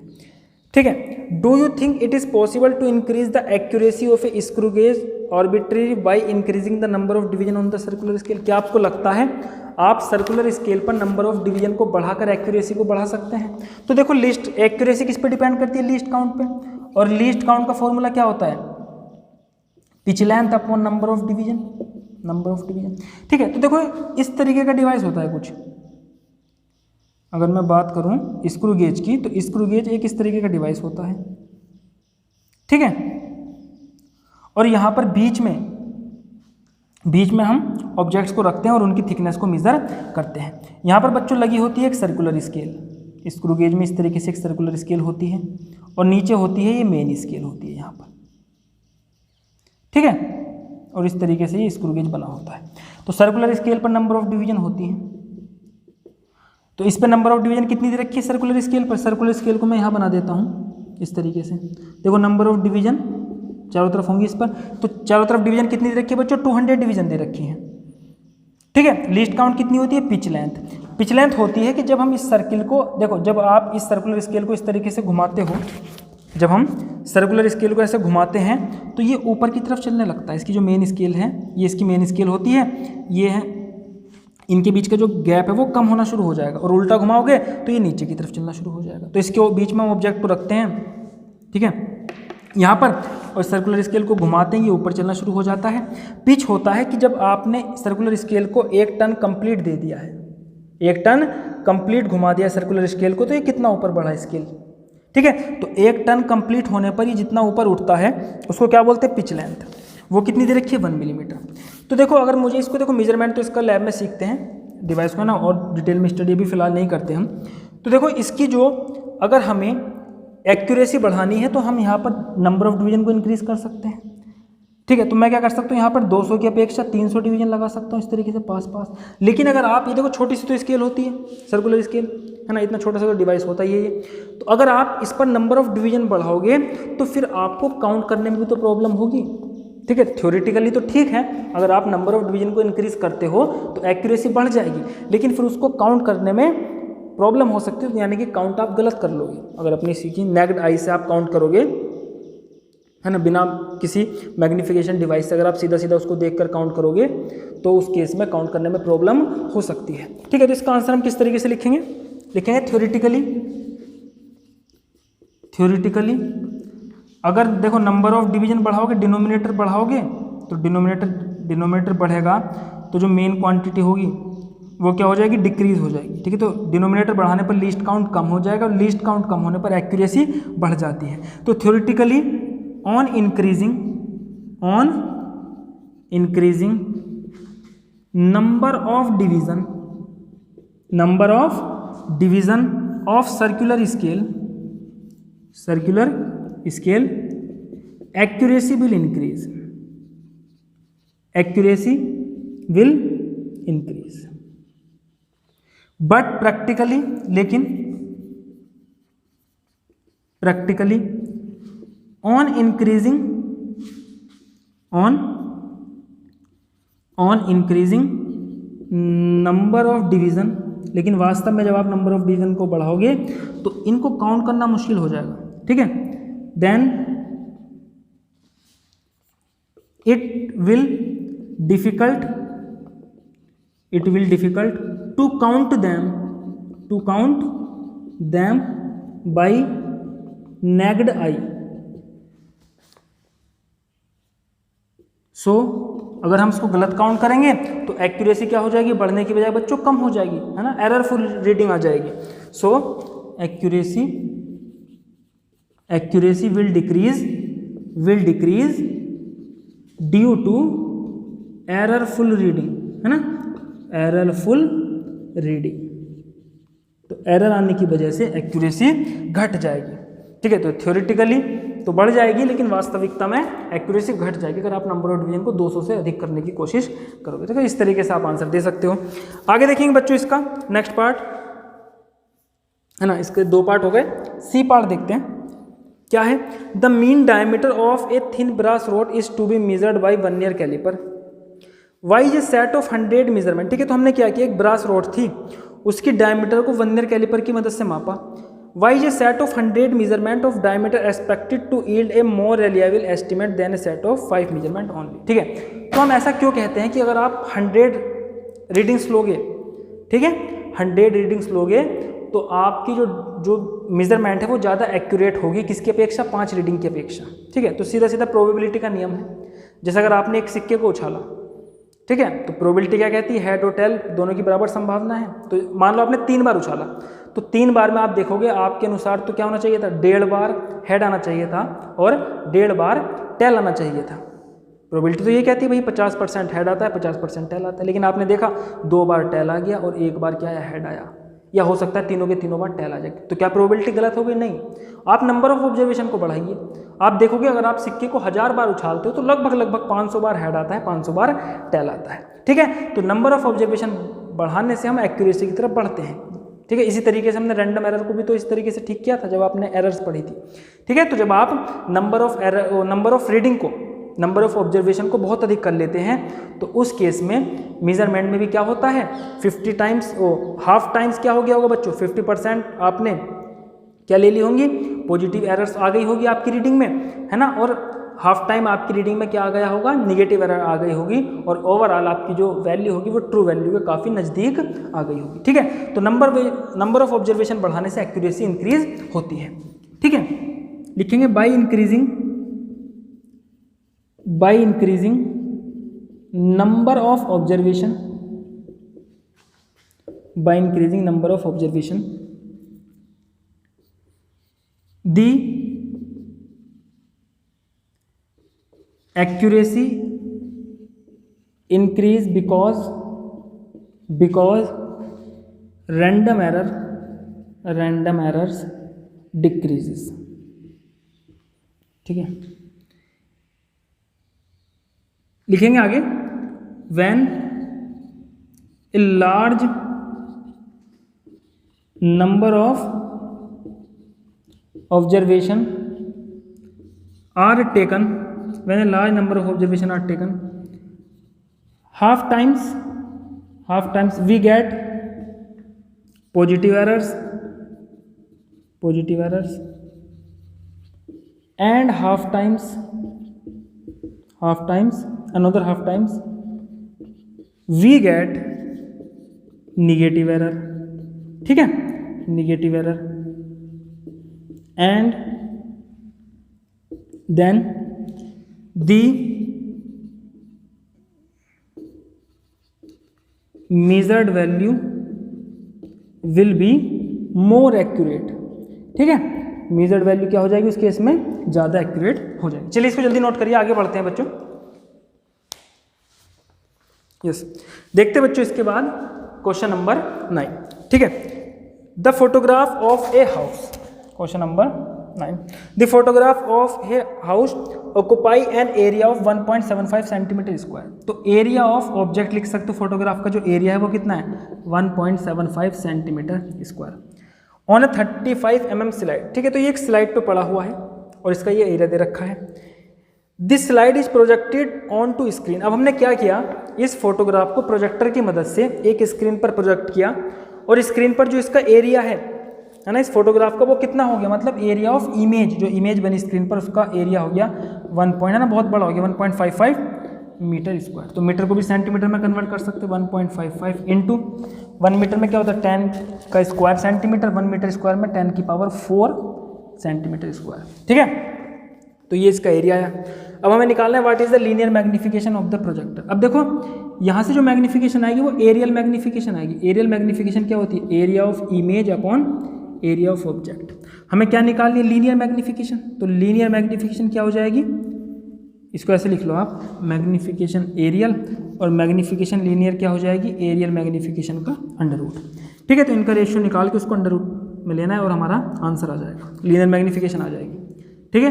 ठीक है, do you think it is possible to increase the accuracy of a screw gauge arbitrarily by increasing the number of division on the circular scale? क्या आपको लगता है आप सर्कुलर स्केल पर नंबर ऑफ डिवीजन को बढ़ाकर एक्यूरेसी को बढ़ा सकते हैं? तो देखो, लिस्ट एक्यूरेसी किस पे डिपेंड करती है, लीस्ट काउंट पे, और लीस्ट काउंट का फॉर्मूला क्या होता है, pitch length upon number of division, number of division. ठीक है, तो देखो इस तरीके का डिवाइस होता है कुछ। अगर मैं बात करूं स्क्रू गेज की, तो स्क्रू गेज एक इस तरीके का डिवाइस होता है। ठीक है, और यहाँ पर बीच में हम ऑब्जेक्ट्स को रखते हैं और उनकी थिकनेस को मेजर करते हैं। यहाँ पर बच्चों लगी होती है एक सर्कुलर स्केल, स्क्रू गेज में इस तरीके से एक सर्कुलर स्केल होती है और नीचे होती है ये मेन स्केल होती है यहाँ पर। ठीक है, और इस तरीके से ये स्क्रू गेज बना होता है। तो सर्कुलर स्केल पर नंबर ऑफ डिवीजन होती है, तो इस पर नंबर ऑफ डिवीजन कितनी दे रखी है सर्कुलर स्केल पर? सर्कुलर स्केल को मैं यहाँ बना देता हूँ इस तरीके से। देखो नंबर ऑफ डिवीजन चारों तरफ होंगी इस पर, तो चारों तरफ डिवीजन कितनी दे रखी है बच्चों? 200 डिवीजन दे रखी हैं। ठीक है, लीस्ट काउंट कितनी होती है? Pitch length. पिच लेंथ होती है कि जब हम इस सर्किल को, देखो जब आप इस सर्कुलर स्केल को इस तरीके से घुमाते हो, जब हम सर्कुलर स्केल को ऐसे घुमाते हैं तो ये ऊपर की तरफ चलने लगता है। इसकी जो मेन स्केल है, ये इसकी मेन स्केल होती है, ये है, इनके बीच का जो गैप है वो कम होना शुरू हो जाएगा, और उल्टा घुमाओगे तो ये नीचे की तरफ चलना शुरू हो जाएगा। तो इसके बीच में हम ऑब्जेक्ट को रखते हैं, ठीक है, यहाँ पर, और सर्कुलर स्केल को घुमाते हैं, ये ऊपर चलना शुरू हो जाता है। पिच होता है कि जब आपने सर्कुलर स्केल को 1 टन कंप्लीट दे दिया है, 1 टन कंप्लीट घुमा दिया सर्कुलर स्केल को, तो ये कितना ऊपर बढ़ा स्केल। ठीक है, तो 1 टन कंप्लीट होने पर ये जितना ऊपर उठता है उसको क्या बोलते हैं? Pitch length. वो कितनी दे रखी है? 1 मिलीमीटर। तो देखो अगर मुझे इसको, देखो मेजरमेंट तो इसका लैब में सीखते हैं डिवाइस को ना, और डिटेल में स्टडी भी फिलहाल नहीं करते हम। तो देखो इसकी जो, अगर हमें एक्यूरेसी बढ़ानी है तो हम यहाँ पर नंबर ऑफ डिवीजन को इंक्रीज कर सकते हैं। ठीक है, तो मैं क्या कर सकता हूँ, यहाँ पर 200 की अपेक्षा 300 डिवीजन लगा सकता हूँ इस तरीके से पास पास। लेकिन अगर आप ये देखो, छोटी सी तो स्केल होती है सर्कुलर स्केल, है ना, इतना छोटा सा डिवाइस होता है ये। तो अगर आप इस पर नंबर ऑफ डिवीजन बढ़ाओगे तो फिर आपको काउंट करने में भी तो प्रॉब्लम होगी। ठीक है, थ्योरेटिकली तो ठीक है, अगर आप नंबर ऑफ डिवीजन को इंक्रीज करते हो तो एक्यूरेसी बढ़ जाएगी, लेकिन फिर उसको काउंट करने में प्रॉब्लम हो सकती है, यानी कि काउंट आप गलत कर लोगे। अगर अपनी सीखी नेक्ड आई से आप काउंट करोगे, है ना, बिना किसी मैग्नीफिकेशन डिवाइस से अगर आप सीधा सीधा उसको देखकर काउंट करोगे तो उस केस में काउंट करने में प्रॉब्लम हो सकती है। ठीक है, तो इसका आंसर हम किस तरीके से लिखेंगे? लिखेंगे थ्योरेटिकली अगर देखो नंबर ऑफ डिवीजन बढ़ाओगे, डिनोमिनेटर बढ़ाओगे, तो डिनोमिनेटर बढ़ेगा तो जो मेन क्वांटिटी होगी वो क्या हो जाएगी, डिक्रीज हो जाएगी। ठीक है, तो डिनोमिनेटर बढ़ाने पर लीस्ट काउंट कम हो जाएगा और लीस्ट काउंट कम होने पर एक्यूरेसी बढ़ जाती है। तो theoretically on increasing number of division of circular scale accuracy will increase but practically on increasing number of division, लेकिन वास्तव में जब आप नंबर ऑफ डिवीजन को बढ़ाओगे तो इनको काउंट करना मुश्किल हो जाएगा। ठीक है, then it will difficult to count them by naked eye. So अगर हम इसको गलत काउंट करेंगे तो एक्यूरेसी क्या हो जाएगी, बढ़ने की बजाय बच्चों कम हो जाएगी, है ना, एररफुल रीडिंग आ जाएगी। So accuracy will decrease due to errorful reading, है ना, एररफुल रीडिंग। तो एरर आने की वजह से एक्यूरेसी घट जाएगी। ठीक है, तो थ्योरेटिकली तो बढ़ जाएगी लेकिन वास्तविकता में एक्यूरेसी घट जाएगी अगर आप नंबर ऑफ डिवीजन को 200 से अधिक करने की कोशिश करोगे। ठीक है, इस तरीके से आप आंसर दे सकते हो। आगे देखेंगे बच्चों इसका नेक्स्ट पार्ट, है ना, इसके 2 पार्ट हो गए। सी पार्ट देखते हैं क्या है। The mean diameter of a thin brass rod is to be measured by vernier caliper. Why is a set of 100 measurement. ठीक है, तो हमने क्या किया, एक ब्रास रोड थी, उसकी डायमीटर को वर्नियर कैलिपर की मदद से मापा। Why is a set of 100 measurement of diameter expected to yield a more reliable estimate than a set of 5 measurement only. ठीक है, तो हम ऐसा क्यों कहते हैं कि अगर आप 100 रीडिंग्स लोगे, ठीक है, 100 रीडिंग्स लोगे तो आपकी जो मेजरमेंट है वो ज़्यादा एक्यूरेट होगी, किसकी अपेक्षा, 5 रीडिंग की अपेक्षा। ठीक है, तो सीधा सीधा प्रोबेबिलिटी का नियम है। जैसे अगर आपने एक सिक्के को उछाला, ठीक है, तो प्रोबेबिलिटी क्या कहती है, हेड और टेल दोनों की बराबर संभावना है। तो मान लो आपने 3 बार उछाला, तो 3 बार में आप देखोगे आपके अनुसार तो क्या होना चाहिए था, 1.5 बार हेड आना चाहिए था और 1.5 बार टेल आना चाहिए था। प्रोबेबिलिटी तो ये कहती है भाई 50% हेड आता है, 50% टेल आता है, लेकिन आपने देखा 2 बार टेल आ गया और 1 बार क्या आया, हेड आया, या हो सकता है तीनों के तीनों बार टेल आ जाएगी। तो क्या प्रोबेबिलिटी गलत हो गई? नहीं। आप नंबर ऑफ ऑब्जर्वेशन को बढ़ाइए, आप देखोगे अगर आप सिक्के को 1000 बार उछालते हो तो लगभग 500 बार हेड आता है, 500 बार टेल आता है। ठीक है, तो नंबर ऑफ ऑब्जर्वेशन बढ़ाने से हम एक्यूरेसी की तरफ बढ़ते हैं। ठीक है, इसी तरीके से हमने रैंडम एरर को भी तो इस तरीके से ठीक किया था जब आपने एरर्स पढ़ी थी। ठीक है, तो जब आप नंबर ऑफ रीडिंग को, नंबर ऑफ ऑब्जर्वेशन को बहुत अधिक कर लेते हैं तो उस केस में मेजरमेंट में भी क्या होता है, 50 टाइम्स हाफ टाइम्स क्या हो गया होगा बच्चों, 50% आपने क्या ले ली होंगी, पॉजिटिव एरर्स आ गई होगी आपकी रीडिंग में, है ना, और हाफ टाइम आपकी रीडिंग में क्या आ गया होगा, निगेटिव एरर आ गई होगी, और ओवरऑल आपकी जो वैल्यू होगी वो ट्रू वैल्यू के काफ़ी नज़दीक आ गई होगी। ठीक है, तो नंबर ऑफ ऑब्जर्वेशन बढ़ाने से एक्यूरेसी इंक्रीज होती है। ठीक है, लिखेंगे by increasing number of observation, by increasing number of observation the accuracy increase because random errors decreases। ठीक है, लिखेंगे आगे, when a large number of observation are taken, when a large number of observation are taken, half times we get positive errors and half times another half times we get negative error। ठीक है, negative error, and then the measured value will be more accurate। ठीक है, मेजर्ड वैल्यू क्या हो जाएगी उस केस में, ज़्यादा एक्यूरेट हो जाएगी। चलिए इसको जल्दी नोट करिए, आगे बढ़ते हैं बच्चों। यस, देखते हैं बच्चों इसके बाद क्वेश्चन नंबर 9। ठीक है, the photograph of a house, question number 9, the photograph of a house occupy an area of 1.75 centimetre square. तो एरिया ऑफ ऑब्जेक्ट लिख सकते हो, फोटोग्राफ का जो एरिया है वो कितना है, 1.75 centimetre square on a 35 mm slide. ठीक है, तो ये एक स्लाइड पे पड़ा हुआ है और इसका ये एरिया दे रखा है। This slide is projected onto screen. अब हमने क्या किया, इस फोटोग्राफ को प्रोजेक्टर की मदद से एक स्क्रीन पर प्रोजेक्ट किया और स्क्रीन पर जो इसका एरिया है ना इस फोटोग्राफ का, वो कितना हो गया, मतलब एरिया ऑफ इमेज, जो इमेज बनी स्क्रीन पर उसका एरिया हो गया 1 पॉइंट, है ना, बहुत बड़ा हो गया 1.55 मीटर स्क्वायर। तो मीटर को भी सेंटीमीटर में कन्वर्ट कर सकते हैं, 1.55 इंटू 1 मीटर में क्या होता है 10 का स्क्वायर सेंटीमीटर, 1 मीटर स्क्वायर में 10 की पावर 4 सेंटीमीटर स्क्वायर। ठीक है, तो ये इसका एरिया है। अब हमें निकालना है what is the linear magnification of the projector. अब देखो यहाँ से जो मैग्निफिकेशन आएगी वो एरियल मैग्निफिकेशन आएगी। एरियल मैग्निफिकेशन क्या होती है, area of image upon area of object. हमें क्या निकालनी है, लीनियर मैग्निफिकेशन। तो लीनियर मैग्निफिकेशन क्या हो जाएगी, इसको ऐसे लिख लो आप, मैग्निफिकेशन एरियल और मैग्निफिकेशन लीनियर क्या हो जाएगी, एरियल मैग्निफिकेशन का अंडर रूट। ठीक है, तो इनका रेशियो निकाल के उसको अंडर रूट में लेना है और हमारा आंसर आ जाएगा, लीनियर मैग्निफिकेशन आ जाएगी। ठीक है,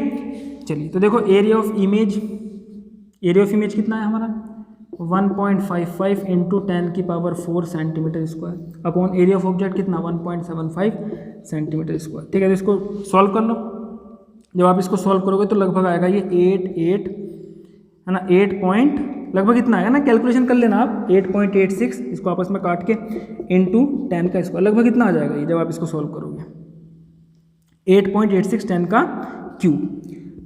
चलिए तो देखो area of image, area of image कितना है हमारा 1.55 इंटू 10 की power 4 centimetre square upon area of object कितना 1.75 सेंटीमीटर स्क्वायर। ठीक है, तो इसको सॉल्व कर लो। जब आप इसको सॉल्व करोगे तो लगभग आएगा ये 8 है ना, 8 पॉइंट लगभग इतना आएगा ना, कैलकुलेशन कर लेना आप, 8.86 इसको आपस में काट के इंटू 10 का स्क्वायर, लगभग इतना आ जाएगा ये जब आप इसको सॉल्व करोगे, 8.86 10 का क्यूब।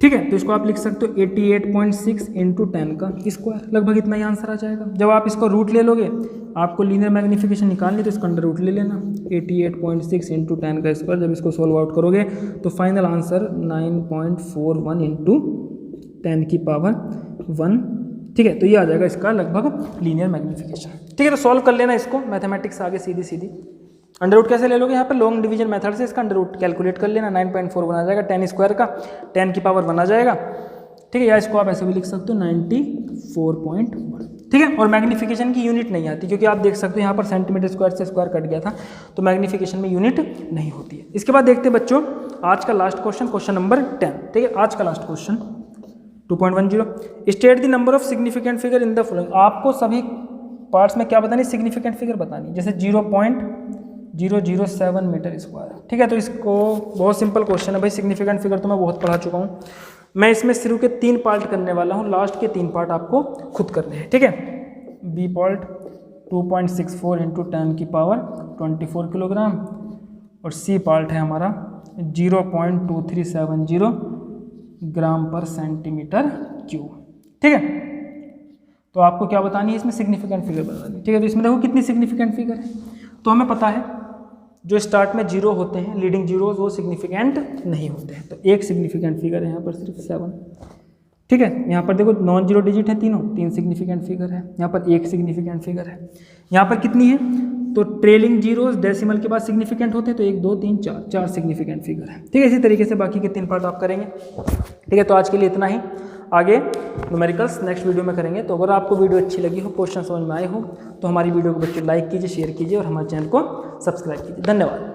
ठीक है, तो इसको आप लिख सकते हो 88.6 इंटू 10 का स्क्वायर, लगभग इतना ही आंसर आ जाएगा। जब आप इसको रूट ले लोगे, आपको लीनियर मैग्निफिकेशन निकालनी तो इसका अंडर रूट ले लेना, 88.6 इंटू 10 का स्क्वायर। जब इसको सोल्व आउट करोगे तो फाइनल आंसर 9.41 इंटू 10 की पावर 1। ठीक है, तो ये आ जाएगा इसका लगभग लीनियर मैग्निफिकेशन। ठीक है, तो सॉल्व कर लेना इसको, मैथमेटिक्स आगे सीधी सीधी। अंडर रूट कैसे ले लोगे, यहाँ पे लॉन्ग डिवीजन मेथड से इसका अंडर रूट कैलकुलेट कर लेना, 9.41 आ जाएगा, 10 स्क्वायर का 10 की पावर 1 आ जाएगा। ठीक है, या इसको आप ऐसे भी लिख सकते हो 94.1। ठीक है, और मैग्निफिकेशन की यूनिट नहीं आती क्योंकि आप देख सकते हो यहाँ पर सेंटीमीटर स्क्वायर से स्क्वायर कट गया था, तो मैग्निफिकेशन में यूनिट नहीं होती है। इसके बाद देखते हैं बच्चों आज का लास्ट क्वेश्चन, क्वेश्चन नंबर 10। ठीक है, आज का last question 2.10, state the number of significant figure in the following. आपको सभी पार्ट्स में क्या बतानी, सिग्निफिकेंट फिगर बतानी, जैसे 0.007 मीटर स्क्वायर। ठीक है, तो इसको बहुत सिंपल क्वेश्चन है भाई, सिग्निफिकेंट फिगर तो मैं बहुत पढ़ा चुका हूँ। मैं इसमें शुरू के 3 पार्ट करने वाला हूँ, लास्ट के 3 पार्ट आपको खुद करने हैं। ठीक है, बी पार्ट 2.64 इंटू 10 की पावर 24 किलोग्राम और सी पार्ट है हमारा 0.2370 ग्राम पर सेंटीमीटर क्यूब। ठीक है, तो आपको क्या बतानी है इसमें, सिग्निफिकेंट फिगर बतानी। ठीक है, तो इसमें देखो कितनी सिग्निफिकेंट फिगर है, तो हमें पता है जो स्टार्ट में 0 होते हैं, लीडिंग जीरोज, वो सिग्निफिकेंट नहीं होते हैं। तो एक सिग्निफिकेंट फिगर है यहाँ पर सिर्फ 7। ठीक है, यहाँ पर देखो नॉन जीरो डिजिट है तीनों, 3 सिग्निफिकेंट फिगर है। यहाँ पर 1 सिग्निफिकेंट फिगर है। यहाँ पर कितनी है, तो ट्रेलिंग जीरोज डेसिमल के बाद सिग्निफिकेंट होते हैं, तो 1 2 3 4 सिग्निफिकेंट फिगर है। ठीक है, इसी तरीके से बाकी के 3 पार्ट आप करेंगे। ठीक है, तो आज के लिए इतना ही, आगे न्यूमेरिकल्स नेक्स्ट वीडियो में करेंगे। तो अगर आपको वीडियो अच्छी लगी हो, क्वेश्चन समझ में आए हो, तो हमारी वीडियो को बच्चे लाइक कीजिए, शेयर कीजिए और हमारे चैनल को सब्सक्राइब कीजिए। धन्यवाद।